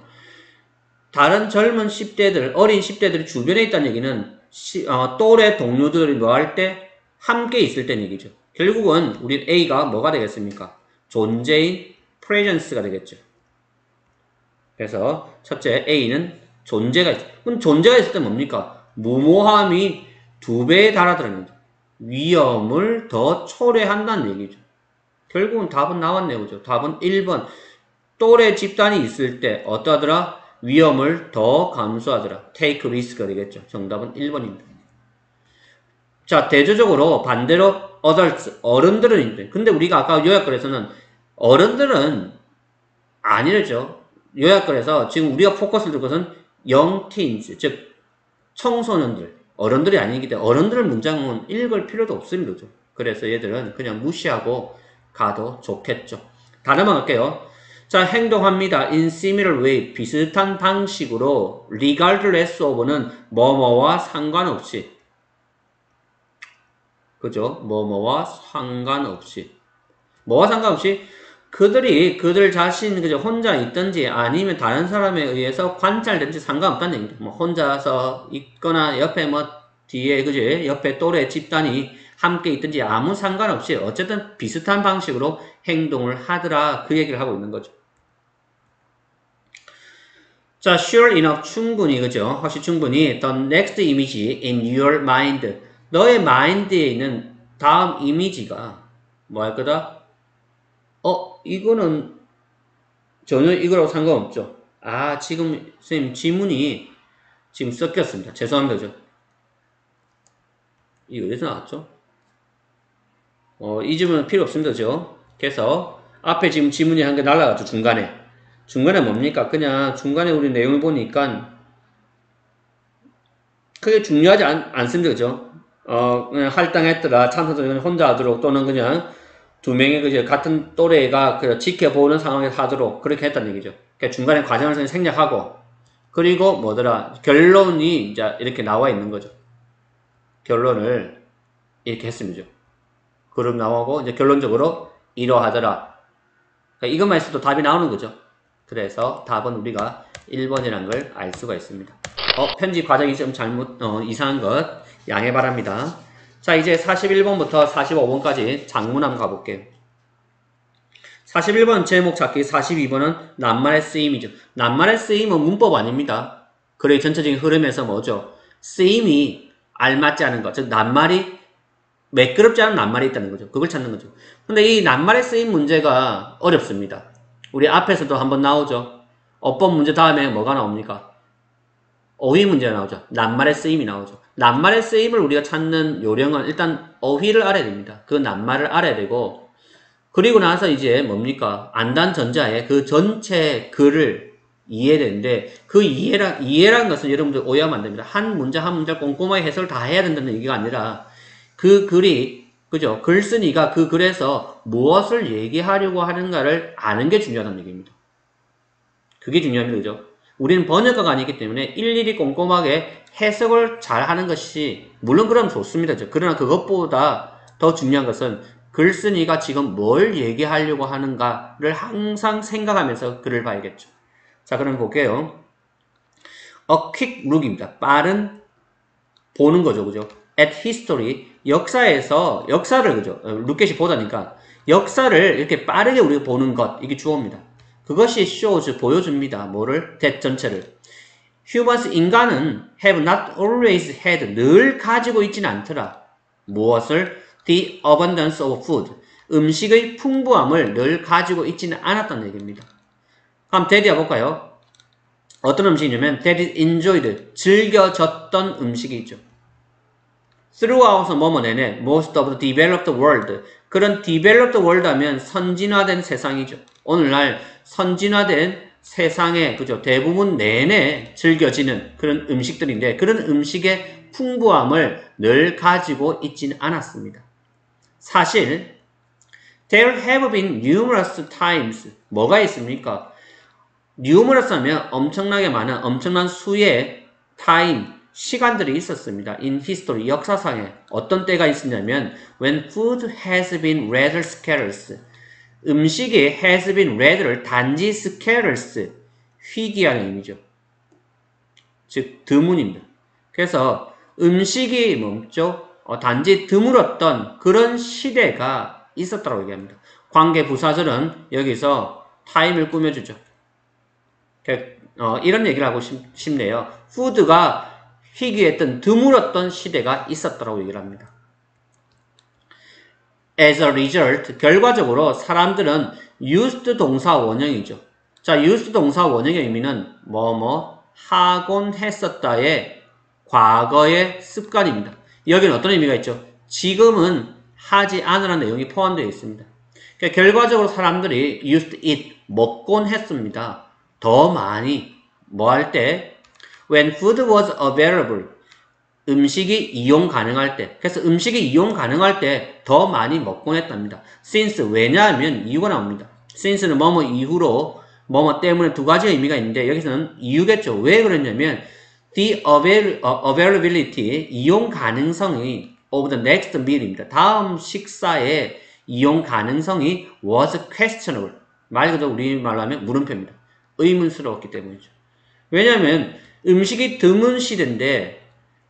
다른 젊은 10대들, 어린 10대들이 주변에 있다는 얘기는 또래 동료들이 뭐 할 때? 함께 있을 때는 얘기죠. 결국은 우리 A가 뭐가 되겠습니까? 존재인 presence가 되겠죠. 그래서 첫째 A는 존재가 있어. 그럼 존재가 있을 때 뭡니까? 무모함이 2배에 달하더라는 거죠. 위험을 더 초래한다는 얘기죠. 결국은 답은 나왔네요. 그죠? 답은 1번. 또래 집단이 있을 때 어떠하더라? 위험을 더 감수하더라. take risk가 되겠죠. 정답은 1번입니다. 자, 대조적으로 반대로 adults, 어른들은 있대. 근데 우리가 아까 요약글에서는 어른들은 아니랬죠. 요약글에서 지금 우리가 포커스를 둔 것은 young teens, 즉 청소년들, 어른들이 아니기 때문에 어른들 문장은 읽을 필요도 없습니다. 그래서 얘들은 그냥 무시하고 가도 좋겠죠. 단어만 할게요. 자, 행동합니다. in similar way, 비슷한 방식으로 regardless of는 뭐뭐와 상관없이, 그죠? 뭐뭐와 상관없이, 뭐와 상관없이 그들이 그들 자신 그저 혼자 있든지 아니면 다른 사람에 의해서 관찰되든지 상관없다는 얘기죠. 뭐 혼자서 있거나 옆에 뭐 뒤에 그지 옆에 또래 집단이 함께 있든지 아무 상관없이 어쨌든 비슷한 방식으로 행동을 하더라, 그 얘기를 하고 있는 거죠. 자, sure enough, 충분히, 그죠? 확실히 충분히 the next image in your mind, 너의 mind에 있는 다음 이미지가 뭐 할 거다? 이거는 전혀 이거라고 상관없죠. 아, 지금 선생님 지문이 지금 섞였습니다. 죄송합니다. 그죠? 이거 어디서 나왔죠? 이 지문은 필요 없습니다. 그죠? 그래서 앞에 지금 지문이 한 개 날라갔죠. 중간에 뭡니까? 그냥 중간에 우리 내용을 보니까 크게 중요하지 않습니다. 그죠? 그냥 할당했더라, 참석자는 혼자 하도록, 또는 그냥 두 명이 그죠 같은 또래가 그 지켜보는 상황에서 하도록 그렇게 했다는 얘기죠. 그러니까 중간에 과정을 생략하고, 그리고 뭐더라, 결론이 이제 이렇게 나와 있는 거죠. 결론을 이렇게 했습니다. 그룹 나오고 이제 결론적으로 이러하더라. 그러니까 이것만 있어도 답이 나오는 거죠. 그래서 답은 우리가 1번이라는 걸 알 수가 있습니다. 편집 과정이 좀 이상한 것 양해 바랍니다. 자, 이제 41번부터 45번까지 장문 한번 가볼게요. 41번 제목 찾기, 42번은 낱말의 쓰임이죠. 낱말의 쓰임은 문법 아닙니다. 글의 전체적인 흐름에서 뭐죠? 쓰임이 알맞지 않은 것, 즉 낱말이 매끄럽지 않은 낱말이 있다는 거죠. 그걸 찾는 거죠. 근데 이 낱말의 쓰임 문제가 어렵습니다. 우리 앞에서도 한번 나오죠. 어법 문제 다음에 뭐가 나옵니까? 어휘 문제가 나오죠. 낱말의 쓰임이 나오죠. 낱말의 쓰임을 우리가 찾는 요령은 일단 어휘를 알아야 됩니다. 그 낱말을 알아야 되고, 그리고 나서 이제 뭡니까? 안단 전자에 그 전체 글을 이해되는데, 그 이해라는 것은 여러분들 오해하면 안 됩니다. 한 문제 한 문제 꼼꼼하게 해석을 다 해야 된다는 얘기가 아니라, 그 글이, 그죠? 글쓴이가 그 글에서 무엇을 얘기하려고 하는가를 아는 게 중요하다는 얘기입니다. 그게 중요합니다. 그죠? 우리는 번역가가 아니기 때문에 일일이 꼼꼼하게 해석을 잘 하는 것이, 물론 그러면 좋습니다. 그러나 그것보다 더 중요한 것은 글쓴이가 지금 뭘 얘기하려고 하는가를 항상 생각하면서 글을 봐야겠죠. 자, 그럼 볼게요. A quick look입니다. 빠른 보는 거죠. 그죠? At history, 역사를, 그죠? 루켓이 보다니까 역사를 이렇게 빠르게 우리가 보는 것, 이게 주어입니다. 그것이 shows, 보여줍니다. 뭐를? that 전체를. humans, 인간은 have not always had, 늘 가지고 있지는 않더라. 무엇을? the abundance of food, 음식의 풍부함을 늘 가지고 있지는 않았다는 얘기입니다. 그럼 that이 해볼까요? 어떤 음식이냐면 that is enjoyed, 즐겨졌던 음식이 있죠. throughout 뭐뭐 내내 most of the developed world, 그런 developed world 하면 선진화된 세상이죠. 오늘날 선진화된 세상에, 그죠, 대부분 내내 즐겨지는 그런 음식들인데, 그런 음식의 풍부함을 늘 가지고 있지는 않았습니다. 사실 there have been numerous times, 뭐가 있습니까? numerous 하면 엄청나게 많은, 엄청난 수의 time, 시간들이 있었습니다. in history, 역사상에. 어떤 때가 있었냐면 when food has been rather scarce, 음식이 has been rather, 단지 scarce, 희귀한 의미죠. 즉 드문입니다. 그래서 음식이 뭐죠? 단지 드물었던 그런 시대가 있었다고 얘기합니다. 관계 부사절은 여기서 타임을 꾸며주죠. 이런 얘기를 하고 싶네요. 푸드가 희귀했던, 드물었던 시대가 있었다고 얘기를 합니다. As a result, 결과적으로 사람들은 used 동사 원형이죠. 자, used 동사 원형의 의미는 하곤 했었다의 과거의 습관입니다. 여기는 어떤 의미가 있죠? 지금은 하지 않으라는 내용이 포함되어 있습니다. 그러니까 결과적으로 사람들이 used to eat, 먹곤 했습니다. 더 많이, 뭐 할 때? When food was available, 음식이 이용 가능할 때. 그래서 음식이 이용 가능할 때 더 많이 먹곤 했답니다. Since, 왜냐하면 이유가 나옵니다. Since는 뭐뭐 이후로, 뭐뭐 때문에 두 가지 의미가 있는데 여기서는 이유겠죠. 왜 그랬냐면 the availability, 이용 가능성이 of the next meal입니다. 다음 식사의 이용 가능성이 was questionable. 말 그대로 우리말로 하면 물음표입니다. 의문스러웠기 때문이죠. 왜냐하면 음식이 드문 시대인데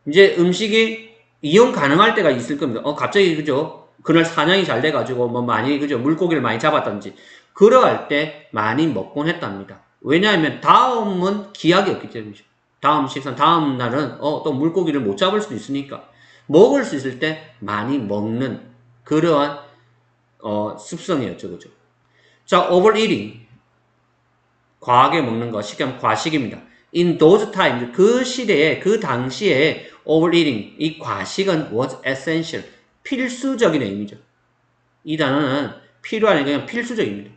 이제 음식이 이용 가능할 때가 있을 겁니다. 갑자기 그죠? 그날 사냥이 잘 돼가지고 뭐 많이 그죠? 물고기를 많이 잡았던지 그러할 때 많이 먹곤 했답니다. 왜냐하면 다음은 기약이 없기 때문이죠. 다음 식사, 다음 날은 또 물고기를 못 잡을 수도 있으니까 먹을 수 있을 때 많이 먹는 그러한 습성이었죠, 그죠? 자, overeating, 과하게 먹는 거, 쉽게 하면 과식입니다. In those times, 그 시대에, 그 당시에 overeating, 이 과식은 was essential, 필수적인 의미죠. 이 단어는 필요한 그냥 필수적입니다.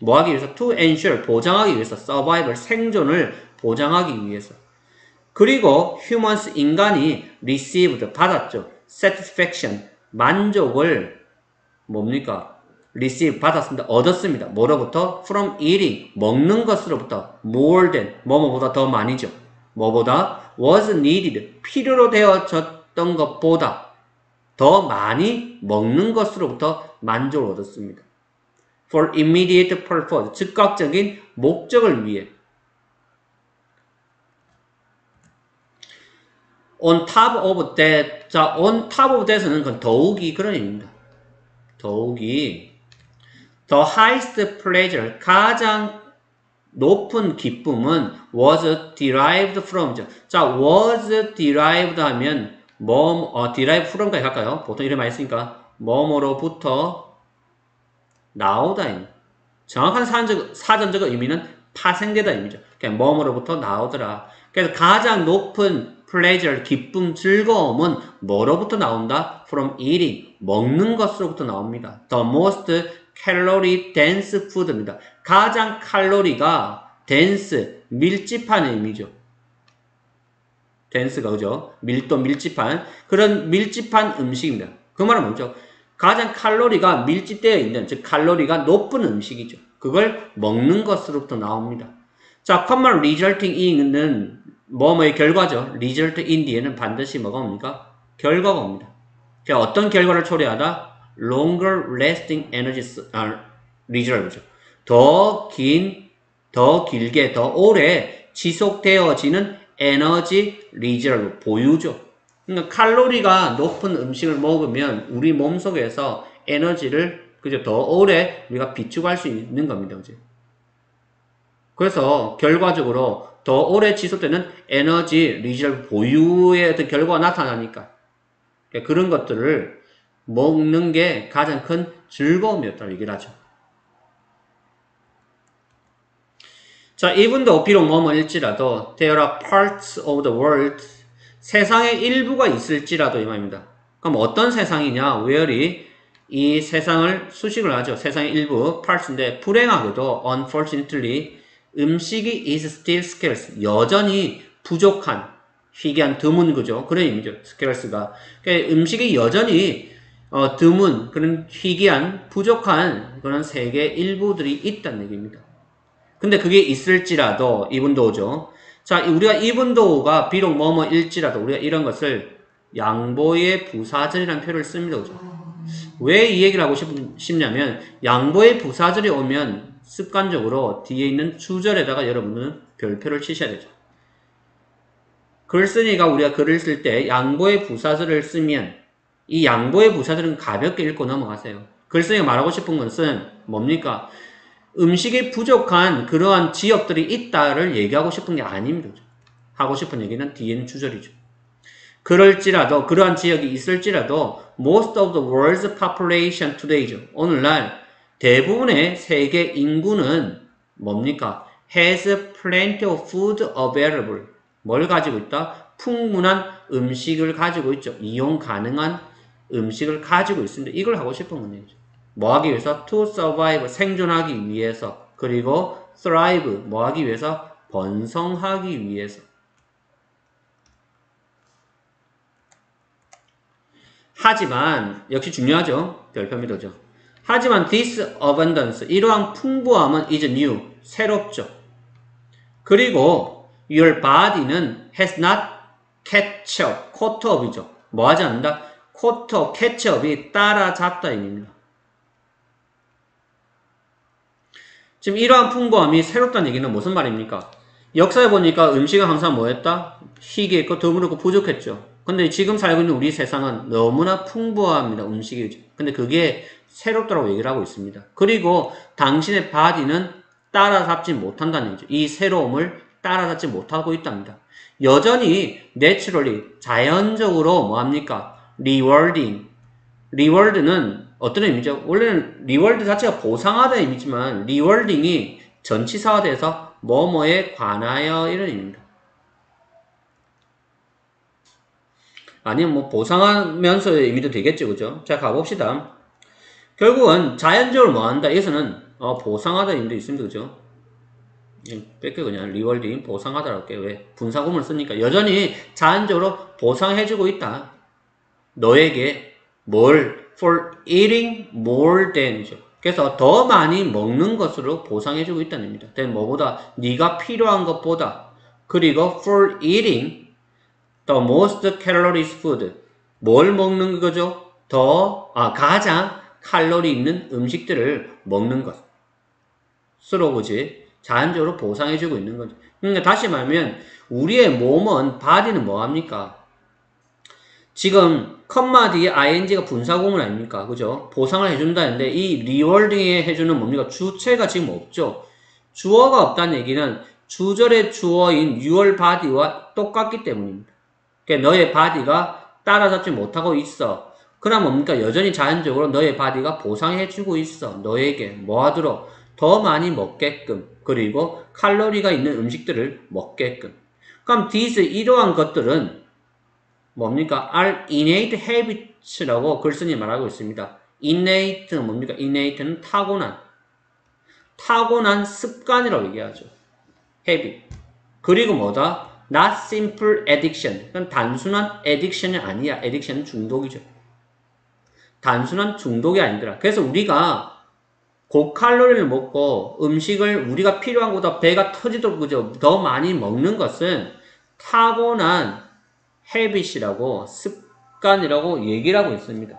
뭐 하기 위해서? To ensure, 보장하기 위해서. survival, 생존을 보장하기 위해서. 그리고 humans, 인간이 received, 받았죠. satisfaction, 만족을 뭡니까? receive, 받았습니다. 얻었습니다. 뭐로부터? from eating, 먹는 것으로부터. more than, 뭐뭐보다 더 많이죠. 뭐보다? was needed, 필요로 되어졌던 것보다 더 많이 먹는 것으로부터 만족을 얻었습니다. for immediate purpose, 즉각적인 목적을 위해. on top of that, 자, on top of that은 그건 더욱이 그런 의미입니다. 더욱이 the highest pleasure, 가장 높은 기쁨은 was derived from. 자, was derived 하면 derive from까지 갈까요? 보통 이렇게 많이 쓰니까 뭐뭐로부터 나오다. 정확한 사전적 의미는 파생되다 의미죠. 그냥 뭐뭐로부터 나오더라. 그래서 가장 높은 pleasure, 기쁨, 즐거움은 뭐로부터 나온다? From eating, 먹는 것으로부터 나옵니다. The most calorie dense food입니다. 가장 칼로리가 dense, 밀집한 의미죠. dense가 그죠? 밀집한 그런 밀집한 음식입니다. 그 말은 뭐죠? 가장 칼로리가 밀집되어 있는, 즉 칼로리가 높은 음식이죠. 그걸 먹는 것으로부터 나옵니다. 자, common resulting in은 뭐뭐의 결과죠. result in 뒤에는 반드시 뭐가 옵니까? 결과가 옵니다. 자, 어떤 결과를 초래하다? longer lasting energy result죠. 더 길게, 더 오래 지속되어지는 에너지 리저브, 보유죠. 그러니까 칼로리가 높은 음식을 먹으면 우리 몸속에서 에너지를 그죠 더 오래 우리가 비축할 수 있는 겁니다. 그죠? 그래서 결과적으로 더 오래 지속되는 에너지 리저브 보유의 어떤 결과가 나타나니까 그런 것들을 먹는 게 가장 큰 즐거움이었다고 얘기를 하죠. 자, even though 비록 뭐뭐일지라도 there are parts of the world, 세상의 일부가 있을지라도 이 말입니다. 그럼 어떤 세상이냐? where이 이 세상을 수식을 하죠. 세상의 일부 parts인데 불행하게도 unfortunately 음식이 is still scarce, 여전히 부족한, 희귀한, 드문 그죠? 그런 의미죠. scarce가. 그러니까 음식이 여전히 드문, 그런 희귀한, 부족한 그런 세계 일부들이 있다는 얘기입니다. 근데 그게 있을지라도 even though죠. 자, 우리가 even though가 비록 뭐뭐일지라도 우리가 이런 것을 양보의 부사절이라는 표현을 씁니다. 그죠? 왜 이 얘기를 하고 싶냐면 양보의 부사절이 오면 습관적으로 뒤에 있는 주절에다가 여러분은 별표를 치셔야 되죠. 글 쓰니까 우리가 글을 쓸 때 양보의 부사절을 쓰면 이 양보의 부사절은 가볍게 읽고 넘어가세요. 글 쓰니까 말하고 싶은 것은 뭡니까? 음식이 부족한 그러한 지역들이 있다를 얘기하고 싶은 게 아닙니다. 하고 싶은 얘기는 뒤에는 주절이죠. 그럴지라도 그러한 지역이 있을지라도 most of the world's population today죠. 오늘날 대부분의 세계 인구는 뭡니까? has plenty of food available. 뭘 가지고 있다? 풍문한 음식을 가지고 있죠. 이용 가능한 음식을 가지고 있습니다. 이걸 하고 싶은 문제죠. 뭐 하기 위해서? to survive, 생존하기 위해서. 그리고 thrive, 뭐 하기 위해서? 번성하기 위해서. 하지만 역시 중요하죠. 별표미도죠. 하지만 this abundance, 이러한 풍부함은 is new, 새롭죠. 그리고 your body는 has not catch up, caught up이죠. 뭐 하지 않는다? caught up, catch up이 따라잡다 입니다. 지금 이러한 풍부함이 새롭다는 얘기는 무슨 말입니까? 역사에 보니까 음식은 항상 뭐였다? 희귀했고 드물고 부족했죠. 근데 지금 살고 있는 우리 세상은 너무나 풍부합니다. 음식이. 근데 그게 새롭다고 얘기를 하고 있습니다. 그리고 당신의 바디는 따라잡지 못한다는 얘기죠. 이 새로움을 따라잡지 못하고 있답니다. 여전히 naturally, 자연적으로 뭐합니까? rewarding. reward는 어떤 의미죠? 원래는 reward 자체가 보상하다는 의미지만 rewarding이 전치사가 돼서 뭐뭐에 관하여 이런 의미입니다. 아니면 뭐 보상하면서의 의미도 되겠죠. 그죠? 자, 가봅시다. 결국은 자연적으로 뭐한다? 여기서는 보상하다 의미도 있습니다. 그죠? 뺄게 그냥 리월딩 보상하다라고 할게요. 왜? 분사구문을 쓰니까 여전히 자연적으로 보상해주고 있다. 너에게 뭘? for eating more than이죠. 그래서 더 많이 먹는 것으로 보상해주고 있다는 의미입니다. then 뭐보다? 네가 필요한 것보다. 그리고 for eating the most calories food. 뭘 먹는 거죠? 가장 칼로리 있는 음식들을 먹는 것으로 보지. 자연적으로 보상해주고 있는 거죠. 그러니까 다시 말하면 우리의 몸은 바디는 뭐합니까? 지금 컴마 뒤에 ing가 분사구문 아닙니까? 그죠? 보상을 해준다는데 이 리월딩에 해주는 뭡니까? 주체가 지금 없죠. 주어가 없다는 얘기는 주절의 주어인 your body와 똑같기 때문입니다. 그러니까 너의 바디가 따라잡지 못하고 있어. 그럼 뭡니까? 여전히 자연적으로 너의 바디가 보상해주고 있어. 너에게 뭐 하도록? 더 많이 먹게끔. 그리고 칼로리가 있는 음식들을 먹게끔. 그럼 these, 이러한 것들은 뭡니까? are innate habits라고 글쓴이 말하고 있습니다. innate는 뭡니까? innate는 타고난 습관이라고 얘기하죠. habit. 그리고 뭐다? not simple addiction. 그건 단순한 addiction이 아니야. addiction은 중독이죠. 단순한 중독이 아니더라. 그래서 우리가 고칼로리를 먹고 음식을 우리가 필요한 것보다 배가 터지도록 그죠? 더 많이 먹는 것은 타고난 habit이라고 습관이라고 얘기를 하고 있습니다.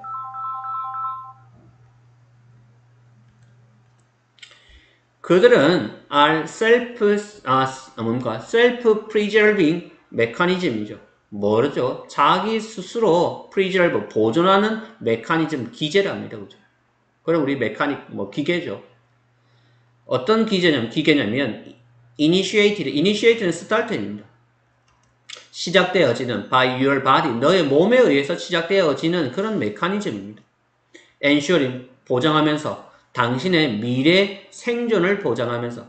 그들은 are self-preserving mechanism이죠. 뭐죠? 자기 스스로 preserve, 보존하는 메커니즘, 기제랍니다. 그죠? 그럼 우리 기계죠. 어떤 기계냐면 initiate는 start입니다. 시작되어지는 by your body, 너의 몸에 의해서 시작되어지는 그런 메커니즘입니다. ensuring, 보장하면서 당신의 미래 생존을 보장하면서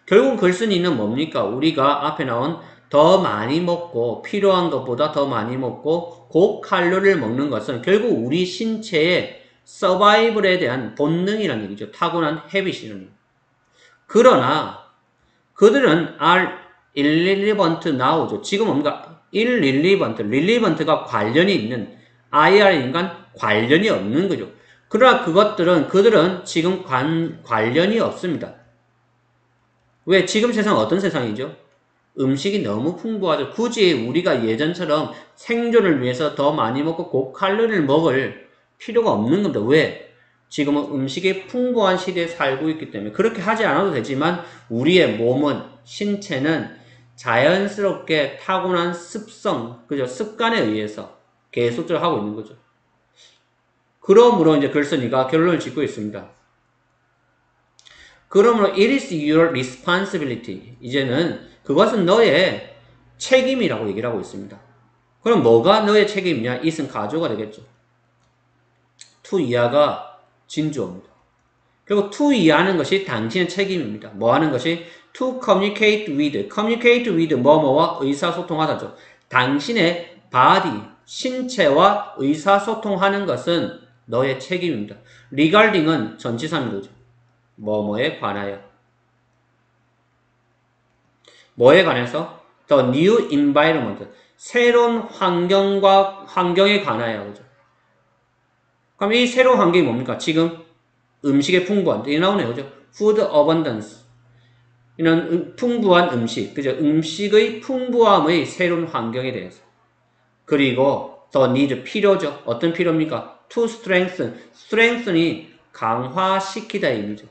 결국 글쓴이는 뭡니까? 우리가 앞에 나온 더 많이 먹고 필요한 것보다 더 많이 먹고 고칼로리를 먹는 것은 결국 우리 신체의 서바이벌에 대한 본능이라는 얘기죠. 타고난 헤빗이라는 얘기죠. 그러나 그들은 are irrelevant now죠. 지금 뭡니까? relevant가 관련이 있는 IR인간 관련이 없는 거죠. 그러나 그들은 지금 관련이 없습니다. 왜? 지금 세상은 어떤 세상이죠? 음식이 너무 풍부하죠. 굳이 우리가 예전처럼 생존을 위해서 더 많이 먹고 고칼로리를 먹을 필요가 없는 겁니다. 왜? 지금은 음식이 풍부한 시대에 살고 있기 때문에 그렇게 하지 않아도 되지만 우리의 몸은, 신체는 자연스럽게 타고난 습성, 그죠? 습관에 의해서 계속적으로 하고 있는 거죠. 그러므로 이제 글쓴이가 결론을 짓고 있습니다. 그러므로 it is your responsibility. 이제는 그것은 너의 책임이라고 얘기를 하고 있습니다. 그럼 뭐가 너의 책임이냐? it은 가조가 되겠죠. to 이하가 진주어입니다. 그리고 to 이하는 것이 당신의 책임입니다. 뭐 하는 것이? to communicate with 뭐뭐와 의사소통하다죠. 당신의 바디, 신체와 의사소통하는 것은 너의 책임입니다. regarding은 전치사입니다. 뭐뭐에 관하여. 뭐에 관해서? The new environment. 새로운 환경에 관하여. 그죠? 그럼 이 새로운 환경이 뭡니까? 지금 음식의 풍부한. 이게 나오네요. 그죠? Food abundance. 이런 풍부한 음식. 그죠? 음식의 풍부함의 새로운 환경에 대해서. 그리고 the need. 필요죠. 어떤 필요입니까? To strengthen. strengthen이 강화시키다 의미죠.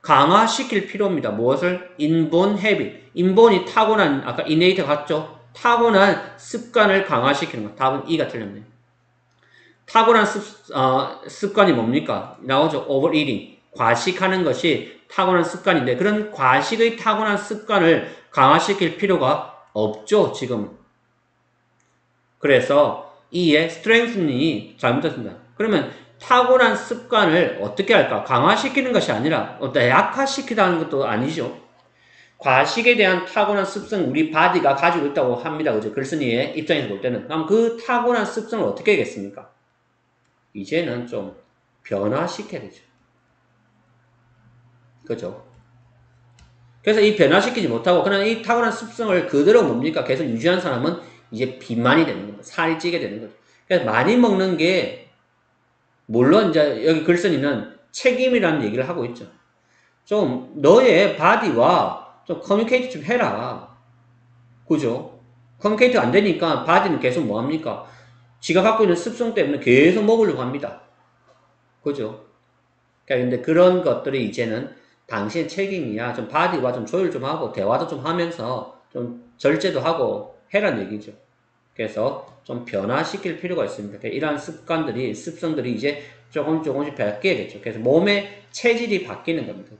강화시킬 필요입니다. 무엇을? inborn habit. inborn이 타고난, 아까 innate 같죠? 타고난 습관을 강화시키는 것. 답은 E가 틀렸네요. 타고난 습관이 뭡니까? 나오죠. overeating. 과식하는 것이 타고난 습관인데 그런 과식의 타고난 습관을 강화시킬 필요가 없죠. 지금. 그래서 E의 strengthen이 잘못됐습니다. 그러면 타고난 습관을 어떻게 할까? 강화시키는 것이 아니라 약화시키다는 것도 아니죠. 과식에 대한 타고난 습성 우리 바디가 가지고 있다고 합니다. 그죠? 글쓴이의 입장에서 볼 때는. 그럼 그 타고난 습성을 어떻게 하겠습니까? 이제는 좀 변화시켜야 되죠. 그죠? 그래서 이 변화시키지 못하고 그냥 이 타고난 습성을 그대로 뭡니까? 계속 유지한 사람은 이제 비만이 되는 겁니다. 살이 찌게 되는 거죠. 그래서 많이 먹는 게 물론 이제 여기 글쓴이는 책임이라는 얘기를 하고 있죠. 좀 너의 바디와 좀 커뮤니케이트 좀 해라. 그죠? 커뮤니케이트 안 되니까 바디는 계속 뭐합니까? 지가 갖고 있는 습성 때문에 계속 먹으려고 합니다. 그죠? 그러니까 근데 그런 것들이 이제는 당신의 책임이야. 좀 바디와 좀 조율 좀 하고 대화도 좀 하면서 좀 절제도 하고 해란 얘기죠. 그래서 좀 변화시킬 필요가 있습니다. 이러한 습성들이 이제 조금씩 바뀌어야겠죠. 그래서 몸의 체질이 바뀌는 겁니다.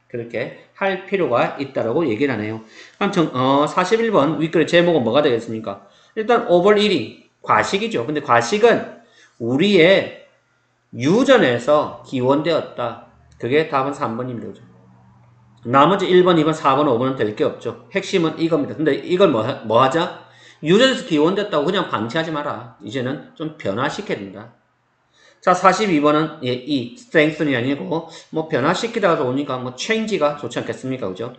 그렇게 할 필요가 있다라고 얘기를 하네요. 그럼 41번 윗글의 제목은 뭐가 되겠습니까? 일단 overeating, 과식이죠. 근데 과식은 우리의 유전에서 기원되었다. 그게 답은 3번입니다. 나머지 1번, 2번, 4번, 5번은 될 게 없죠. 핵심은 이겁니다. 근데 이걸 뭐 하자? 유전에서 기원됐다고 그냥 방치하지 마라. 이제는 좀 변화시켜야 된다. 자, 42번은 이 strengthen이 아니고 뭐 변화시키다가 오니까 뭐 change가 좋지 않겠습니까? 그죠?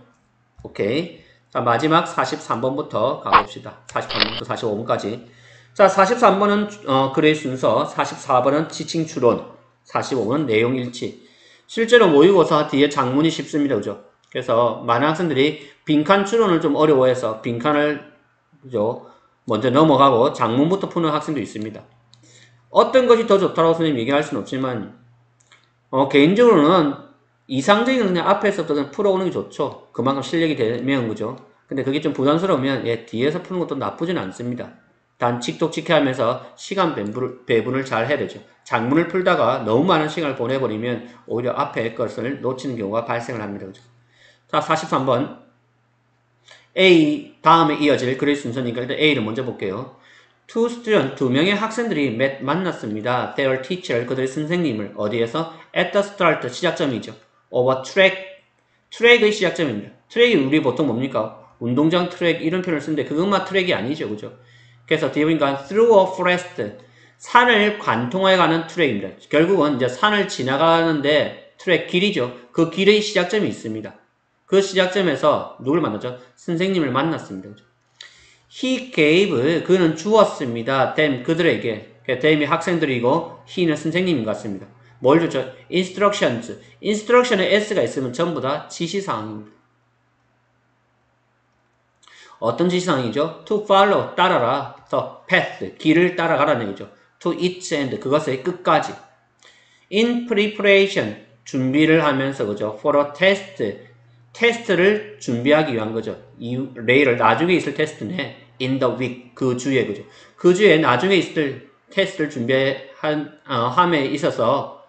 오케이. 자, 마지막 43번부터 가봅시다. 43번부터 45번까지. 자, 43번은 글의 순서, 44번은 지칭 추론, 45번은 내용 일치. 실제로 모의고사 뒤에 작문이 쉽습니다. 그죠? 그래서 많은 학생들이 빈칸 추론을 좀 어려워해서 빈칸을 그죠? 먼저 넘어가고 작문부터 푸는 학생도 있습니다. 어떤 것이 더 좋다고 선생님 얘기할 수는 없지만 개인적으로는 이상적인 그냥 앞에서부터 그냥 풀어오는 게 좋죠. 그만큼 실력이 되면 그죠. 근데 그게 좀 부담스러우면 뒤에서 푸는 것도 나쁘진 않습니다. 단 칙독칙해 하면서 시간 배분을 잘 해야 되죠. 작문을 풀다가 너무 많은 시간을 보내버리면 오히려 앞에 것을 놓치는 경우가 발생을 합니다. 그죠? 자, 43번 A 다음에 이어질 글의 순서니까 일단 A를 먼저 볼게요. Two students, 두 명의 학생들이 만났습니다. Their teacher, 그들의 선생님을 어디에서? At the start, 시작점이죠. Of a track, 트랙의 시작점입니다. 트랙이 우리 보통 뭡니까? 운동장 트랙 이런 표현을 쓰는데 그것만 트랙이 아니죠. 그죠? 그래서 뒤에 보니까 through a forest, 산을 관통하여 가는 트랙입니다. 결국은 이제 산을 지나가는데 트랙 길이죠. 그 길의 시작점이 있습니다. 그 시작점에서 누굴 만났죠? 선생님을 만났습니다. 그죠? He gave, 그는 주었습니다. them, 그들에게. them이 학생들이고 he는 선생님인 것 같습니다. 뭘 줬죠? instructions. instruction에 s가 있으면 전부 다 지시사항입니다. 어떤 지시사항이죠? to follow, 따라라. the path, 길을 따라가라는 얘기죠. to its end, 그것의 끝까지. in preparation, 준비를 하면서, 그죠? for a test, 테스트를 준비하기 위한 거죠. later, 나중에 있을 테스트네. in the week, 그 주에, 그죠? 그 주에 나중에 있을 테스트를 함에 있어서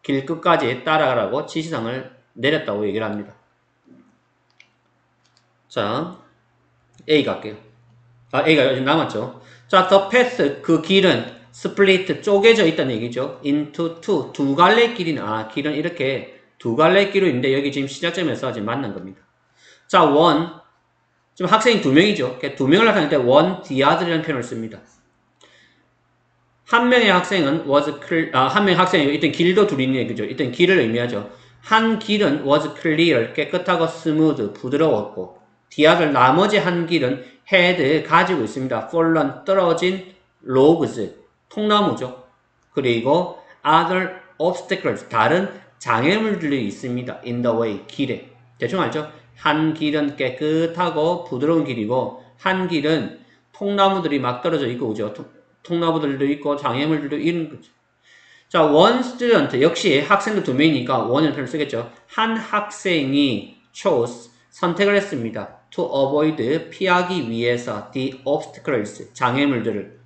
길 끝까지 따라가라고 지시사항을 내렸다고 얘기를 합니다. 자, A 갈게요. A가 요즘 남았죠. 자, the path, 그 길은 split, 쪼개져 있다는 얘기죠. into two, 두 갈래 길이는, 길은 이렇게 두 갈래 길로 있는데 여기 지금 시작점에서 지금 만난 겁니다. 자, one, 지금 학생이 두 명이죠. 두 명을 나타낼 때 one the other이라는 표현을 씁니다. 한 명의 학생은 한 명의 학생이 일단 길도 둘이 있는 얘기죠. 일단 길을 의미하죠. 한 길은 was clear, 깨끗하고 smooth, 부드러웠고, the other, 나머지 한 길은 had, 가지고 있습니다. fallen, 떨어진 logs, 통나무죠. 그리고 other obstacles, 다른 장애물들이 있습니다. in the way, 길에. 대충 알죠? 한 길은 깨끗하고 부드러운 길이고, 한 길은 통나무들이 막 떨어져 있고, 그죠? 통나무들도 있고, 장애물들도 있는 거죠. 자, one student, 역시 학생도 두 명이니까 one이라는 표현을 쓰겠죠. 한 학생이 chose, 선택을 했습니다. to avoid, 피하기 위해서 the obstacles, 장애물들을.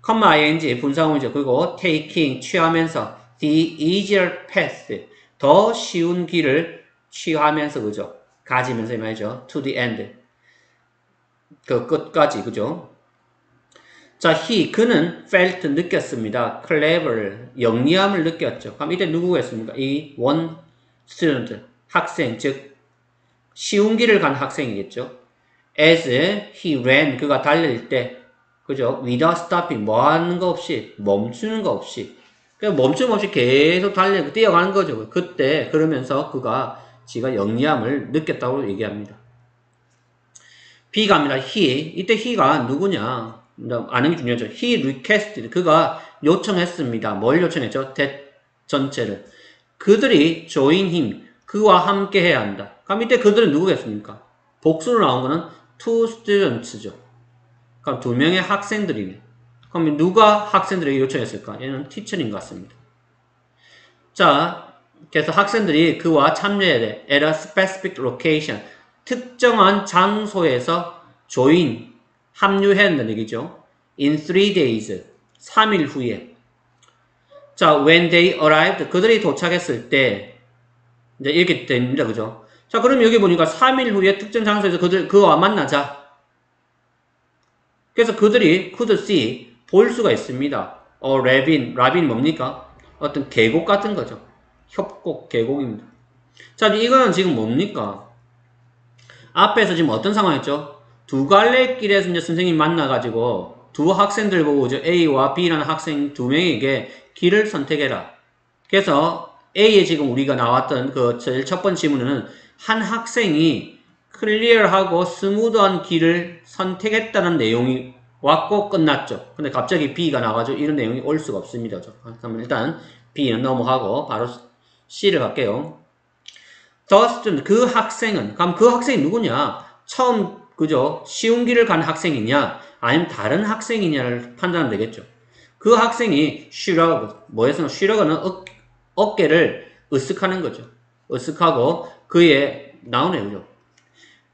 ing, 분사형이죠. 그리고 taking, 취하면서 the easier path, 더 쉬운 길을 취하면서, 그죠? 가지면서 이 말이죠. to the end, 그 끝까지, 그죠? 자, 그는 felt, 느꼈습니다. clever, 영리함을 느꼈죠. 그럼 이때 누구겠습니까? 이 one student, 학생, 즉 쉬운 길을 간 학생이겠죠. as he ran, 그가 달릴 때, 그죠? without stopping, 뭐 하는 거 없이, 멈추는 거 없이, 그냥 멈춤 없이 계속 달리고 뛰어가는 거죠. 그때 그러면서 그가 지가 영리함을 느꼈다고 얘기합니다. B가 갑니다. 이때 he가 누구냐? 아는 게 중요하죠. He requested, 그가 요청했습니다. 뭘 요청했죠? that 전체를. 그들이 join him, 그와 함께 해야 한다. 그럼 이때 그들은 누구겠습니까? 복수로 나온 거는 two students죠. 그럼 두 명의 학생들이네. 그럼 누가 학생들에게 요청했을까? 얘는 teacher인 것 같습니다. 자, 그래서 학생들이 그와 참여해야 돼. at a specific location, 특정한 장소에서 join, 합류해야 한다는 얘기죠. in 3 days, 3일 후에. 자, when they arrived, 그들이 도착했을 때, 이제 이렇게 됩니다. 그죠? 자, 그럼 여기 보니까 3일 후에 특정 장소에서 그와 만나자. 그래서 그들이 could see, 볼 수가 있습니다. ravine 뭡니까? 어떤 계곡 같은 거죠. 협곡, 계곡입니다. 자, 이거는 지금 뭡니까? 앞에서 지금 어떤 상황이었죠? 두 갈래 길에서 이제 선생님 만나가지고 두 학생들 보고 이제 A와 B라는 학생 두 명에게 길을 선택해라. 그래서 A에 지금 우리가 나왔던 그 제일 첫 번째 질문은 한 학생이 클리어하고 스무드한 길을 선택했다는 내용이 왔고 끝났죠. 근데 갑자기 B가 나와가지고 이런 내용이 올 수가 없습니다. 그러면 일단 B는 넘어가고 바로 C를 갈게요. The student, 그 학생은, 그럼 그 학생이 누구냐? 처음, 그죠? 쉬운 길을 간 학생이냐? 아니면 다른 학생이냐를 판단하면 되겠죠. 그 학생이 shrug, 뭐였어요? shrug는 어깨를 으쓱하는 거죠. 으쓱하고 그의, 나오네요. 그죠?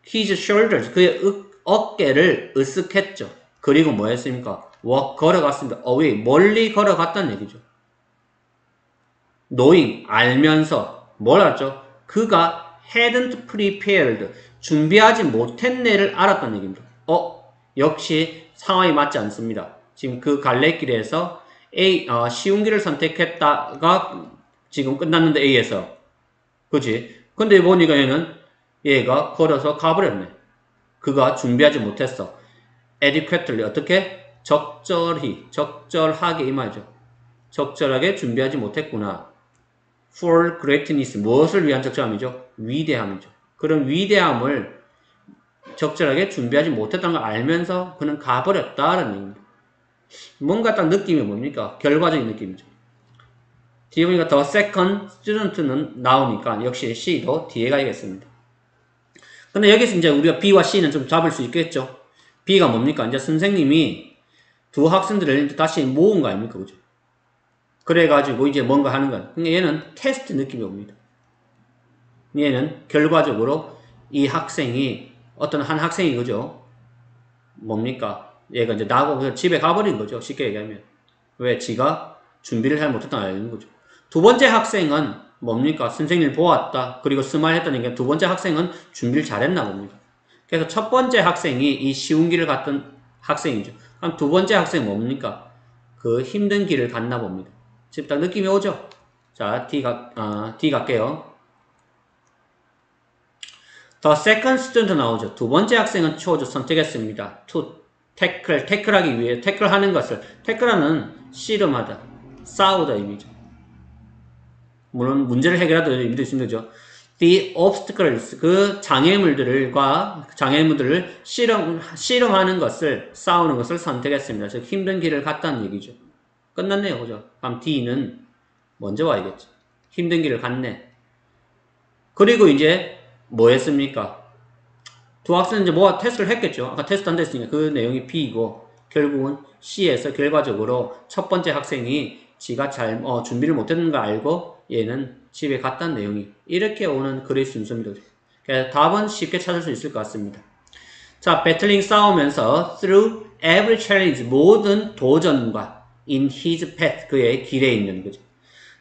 His shoulders, 그의 어깨를 으쓱했죠. 그리고 뭐 했습니까? walk, 걸어갔습니다. away, 멀리 걸어갔다는 얘기죠. knowing, 알면서, 뭘 알았죠? 그가 hadn't prepared, 준비하지 못했네를 알았다는 얘기입니다. 역시 상황이 맞지 않습니다. 지금 그 갈래길에서 쉬운 길을 선택했다가 지금 끝났는데 A에서. 그치? 근데 보니까 얘가 걸어서 가버렸네. 그가 준비하지 못했어. adequately, 어떻게? 적절하게 이 말이죠. 적절하게 준비하지 못했구나. for greatness, 무엇을 위한 적절함이죠? 위대함이죠. 그런 위대함을 적절하게 준비하지 못했다는 걸 알면서 그는 가버렸다라는 얘기입니다. 뭔가 딱 느낌이 뭡니까? 결과적인 느낌이죠. 뒤에 보니까 the second student는 나오니까 역시 C도 뒤에 가야겠습니다. 근데 여기서 이제 우리가 B와 C는 좀 잡을 수 있겠죠? B가 뭡니까? 이제 선생님이 두 학생들을 다시 모은 거 아닙니까? 그죠? 그래가지고 이제 뭔가 하는 거야. 그러니까 얘는 테스트 느낌이 옵니다. 얘는 결과적으로 이 학생이 어떤 한 학생이 그죠? 뭡니까? 얘가 이제 나고 집에 가버린 거죠. 쉽게 얘기하면. 왜? 지가 준비를 잘 못했다는 알는 거죠. 두 번째 학생은 뭡니까? 선생님을 보았다. 그리고 스마일 했다는 게 두 번째 학생은 준비를 잘했나 봅니다. 그래서 첫 번째 학생이 이 쉬운 길을 갔던 학생이죠. 그럼 두 번째 학생은 뭡니까? 그 힘든 길을 갔나 봅니다. 지금 딱 느낌이 오죠? 자, D 갈게요. The second student 나오죠. 두 번째 학생은 chose 선택했습니다. to 태클하기 위해 태클하는 것을 태클하는 씨름하다, 싸우다 의미죠. 물론 문제를 해결하다 의미도 있습니다. 그죠? The obstacles 그 장애물들을 씨름하는 것을 싸우는 것을 선택했습니다. 즉 힘든 길을 갔다는 얘기죠. 끝났네요. 그죠? 그럼 D는 먼저 와야겠죠. 힘든 길을 갔네. 그리고 이제 뭐 했습니까? 두 학생은 이제 뭐 테스트를 했겠죠. 아까 테스트 안 됐으니까 그 내용이 B이고 결국은 C에서 결과적으로 첫 번째 학생이 지가 준비를 못했는 걸 알고 얘는 집에 갔다는 내용이 이렇게 오는 글의 순서입니다. 그래서 답은 쉽게 찾을 수 있을 것 같습니다. 자, 배틀링 싸우면서 through every challenge 모든 도전과 in his path 그의 길에 있는 거죠.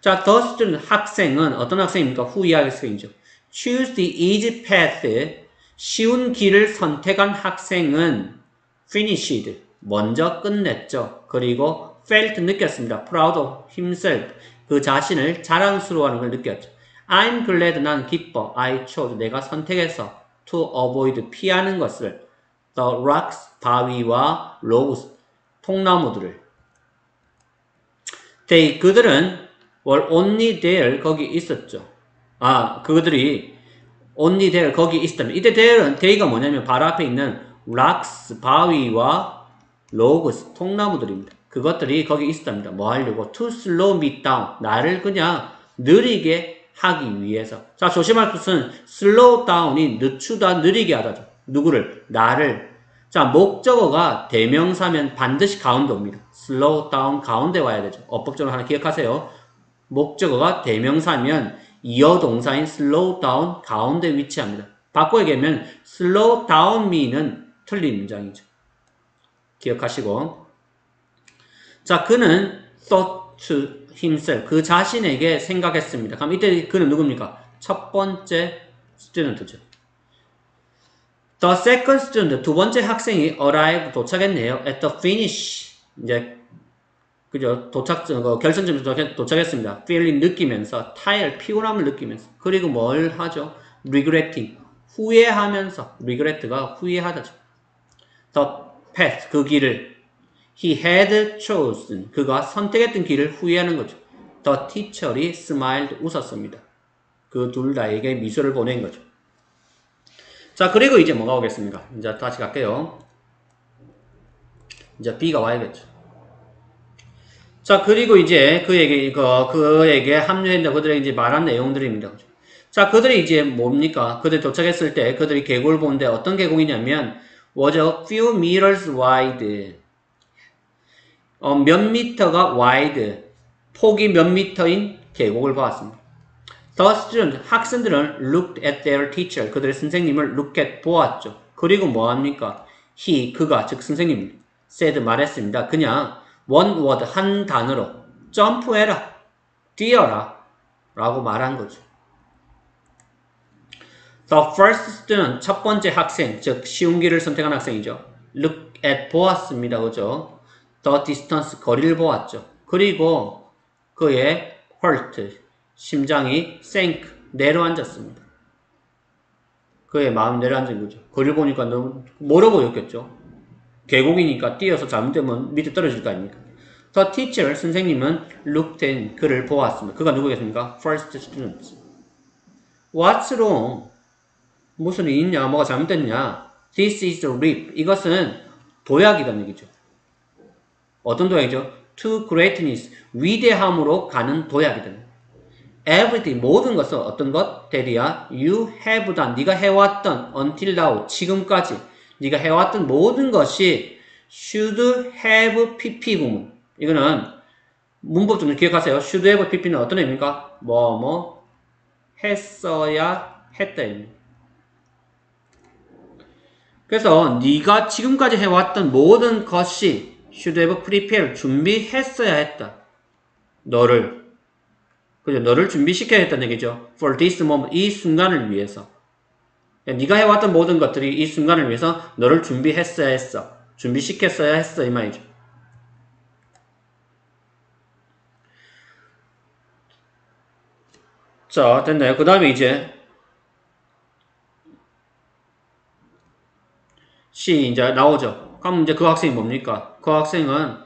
자, the student 학생은 어떤 학생입니까? 후이 학생이죠. choose the easy path 쉬운 길을 선택한 학생은 finished 먼저 끝냈죠. 그리고 felt 느꼈습니다. proud of himself 그 자신을 자랑스러워하는 걸 느꼈죠. I'm glad 난 기뻐. I chose 내가 선택해서 to avoid 피하는 것을 the rocks 바위와 logs 통나무들을 they 그들은 were only there 거기 있었죠. 그들이 only there 거기 있었다면 이때 there가 뭐냐면 바로 앞에 있는 rocks 바위와 logs 통나무들입니다. 그것들이 거기 있었답니다. 뭐 하려고? to slow me down 나를 그냥 느리게 하기 위해서. 자, 조심할 것은 slow down이 늦추다 느리게 하다죠. 누구를? 나를. 자, 목적어가 대명사면 반드시 가운데 옵니다. slow down 가운데 와야 되죠. 어법적으로 하나 기억하세요. 목적어가 대명사면 이어 동사인 slow down 가운데 위치합니다. 바꿔 얘기하면 slow down me는 틀린 문장이죠. 기억하시고. 자, 그는 thought to himself 그 자신에게 생각했습니다. 그럼 이때 그는 누굽니까? 첫 번째 student죠. The second student 두 번째 학생이 arrive 도착했네요. At the finish 이제 그죠? 결선점에 도착했습니다. feeling 느끼면서 tired 피곤함을 느끼면서 그리고 뭘 하죠? regretting 후회하면서 regret가 후회하다죠. The path 그 길을 he had chosen 그가 선택했던 길을 후회하는 거죠. The teacher이 smiled 웃었습니다. 그 둘 다에게 미소를 보낸 거죠. 자, 그리고 이제 뭐가 오겠습니까? 이제 다시 갈게요. 이제 B가 와야겠죠. 자, 그리고 이제 그에게 합류했다. 그들에게 이제 말한 내용들입니다. 자, 그들이 이제 뭡니까? 그들이 도착했을 때 그들이 계곡을 보는데 어떤 계곡이냐면 was a few meters wide. 몇 미터가 wide. 폭이 몇 미터인 계곡을 보았습니다. The student, 학생들은 looked at their teacher. 그들의 선생님을 look at 보았죠. 그리고 뭐합니까? 그가, 즉 선생님 said 말했습니다. 그냥 one word, 한 단어로 점프해라, 뛰어라 라고 말한 거죠. The first student, 첫 번째 학생, 즉 쉬운 길을 선택한 학생이죠. look at 보았습니다. 그죠? The distance, 거리를 보았죠. 그리고 그의 heart, 심장이 sank, 내려앉았습니다. 그의 마음 내려앉은 거죠. 거리를 보니까 너무 멀어 보였겠죠. 계곡이니까 뛰어서 잘못되면 밑에 떨어질 거 아닙니까? The teacher, 선생님은 looked in, 그를 보았습니다. 그가 누구겠습니까? First student. What's wrong? 무슨 일이 있냐? 뭐가 잘못됐냐? This is a leap. 이것은 도약이라는 얘기죠. 어떤 도약이죠? To greatness. 위대함으로 가는 도약이다. Everything, 모든 것은 어떤 것? 대리야. You have done. 네가 해왔던 until now, 지금까지 네가 해왔던 모든 것이 should have pp 부문. 이거는 문법 좀 기억하세요. should have pp는 어떤 의미입니까? 뭐 했어야 했다 의미입니다. 그래서 네가 지금까지 해왔던 모든 것이 should have prepared 준비했어야 했다. 너를 준비시켜야 했다는 얘기죠. For this moment 이 순간을 위해서. 네가 해왔던 모든 것들이 이 순간을 위해서 너를 준비했어야 했어. 준비시켰어야 했어 이 말이죠. 자, 됐나요? 그 다음에 이제 시 이제 나오죠. 그럼 이제 그 학생이 뭡니까? 그 학생은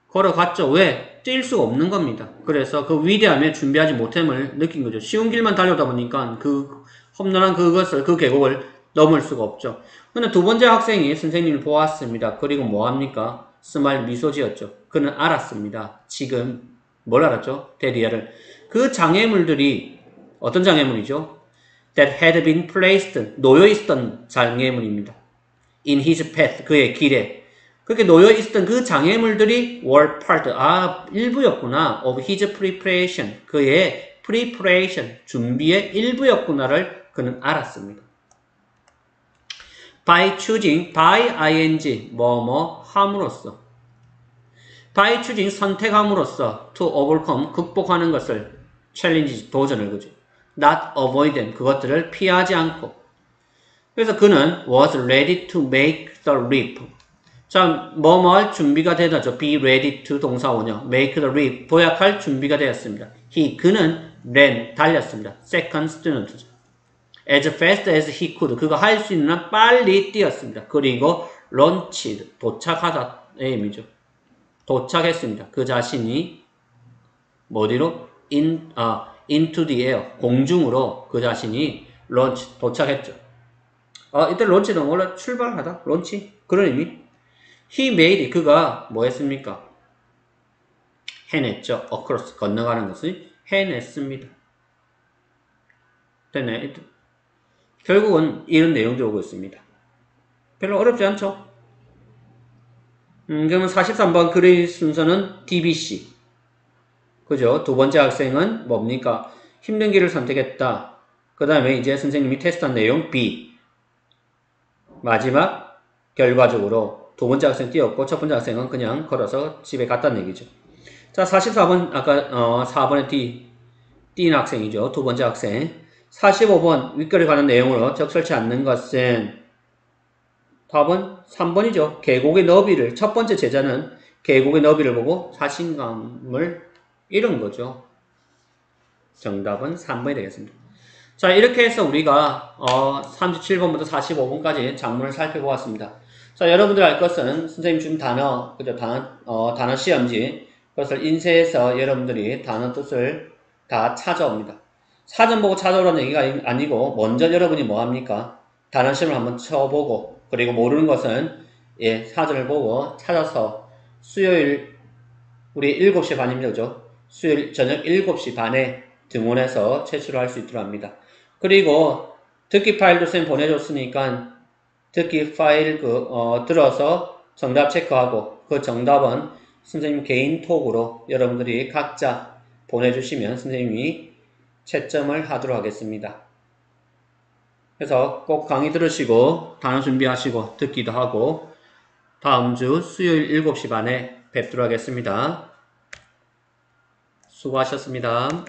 걸어갔죠. 왜? 뛸 수가 없는 겁니다. 그래서 그 위대함에 준비하지 못함을 느낀 거죠. 쉬운 길만 달려다 보니까 그 험난한 그것을, 그 계곡을 넘을 수가 없죠. 근데 두 번째 학생이 선생님을 보았습니다. 그리고 뭐 합니까? 스마일 미소 지었죠. 그는 알았습니다. 지금 뭘 알았죠? 데리아를. 그 장애물들이 어떤 장애물이죠? That had been placed, 놓여 있었던 장애물입니다. In his path, 그의 길에. 그렇게 놓여 있었던 그 장애물들이 were part, 일부였구나. Of his preparation, 그의 preparation, 준비의 일부였구나를 그는 알았습니다. By choosing, by ing, 함으로써. By choosing, 선택함으로써 to overcome, 극복하는 것을 challenge, 도전을 그죠. Not avoid them, 그것들을 피하지 않고. 그래서 그는 was ready to make the leap. 자, 뭐할 준비가 되다죠. be ready to 동사원형. make the leap. 도약할 준비가 되었습니다. 그는 ran, 달렸습니다. second student. as fast as he could. 그가 할 수 있는 한 빨리 뛰었습니다. 그리고 launched, 도착하다의 의미죠. 도착했습니다. 그 자신이 어디로? into the air. 공중으로 그 자신이 launch, 도착했죠. 이때 런치는 원래 출발하다, 런치 그런 의미. He made, 그가 뭐 했습니까? 해냈죠. across, 건너가는 것을 해냈습니다. 됐네. 결국은 이런 내용도 오고 있습니다. 별로 어렵지 않죠? 그러면 43번 글의 순서는 DBC. 그죠? 두 번째 학생은 뭡니까? 힘든 길을 선택했다. 그 다음에 이제 선생님이 테스트한 내용 B. 마지막 결과적으로 두 번째 학생 뛰었고 첫 번째 학생은 그냥 걸어서 집에 갔다는 얘기죠. 자, 44번 아까 4번의 D인 학생이죠. 두 번째 학생. 45번 윗글에 관한 내용으로 적절치 않는 것은 답은 3번이죠. 계곡의 너비를, 첫 번째 제자는 계곡의 너비를 보고 자신감을 잃은 거죠. 정답은 3번이 되겠습니다. 자, 이렇게 해서 우리가 37번부터 45번까지 작문을 살펴보았습니다. 자, 여러분들 알 것은 선생님 준 단어, 그죠? 단어 시험지, 그것을 인쇄해서 여러분들이 단어 뜻을 다 찾아옵니다. 사전 보고 찾아오라는 얘기가 아니고 먼저 여러분이 뭐 합니까? 단어 시험을 한번 쳐보고, 그리고 모르는 것은 사전을 보고 찾아서 수요일 우리 7시 반입니다. 그죠? 수요일 저녁 7시 반에 등원해서 제출을 할 수 있도록 합니다. 그리고 듣기 파일도 쌤 보내줬으니까 듣기 파일 들어서 정답 체크하고 그 정답은 선생님 개인 톡으로 여러분들이 각자 보내주시면 선생님이 채점을 하도록 하겠습니다. 그래서 꼭 강의 들으시고 단어 준비하시고 듣기도 하고 다음 주 수요일 7시 반에 뵙도록 하겠습니다. 수고하셨습니다.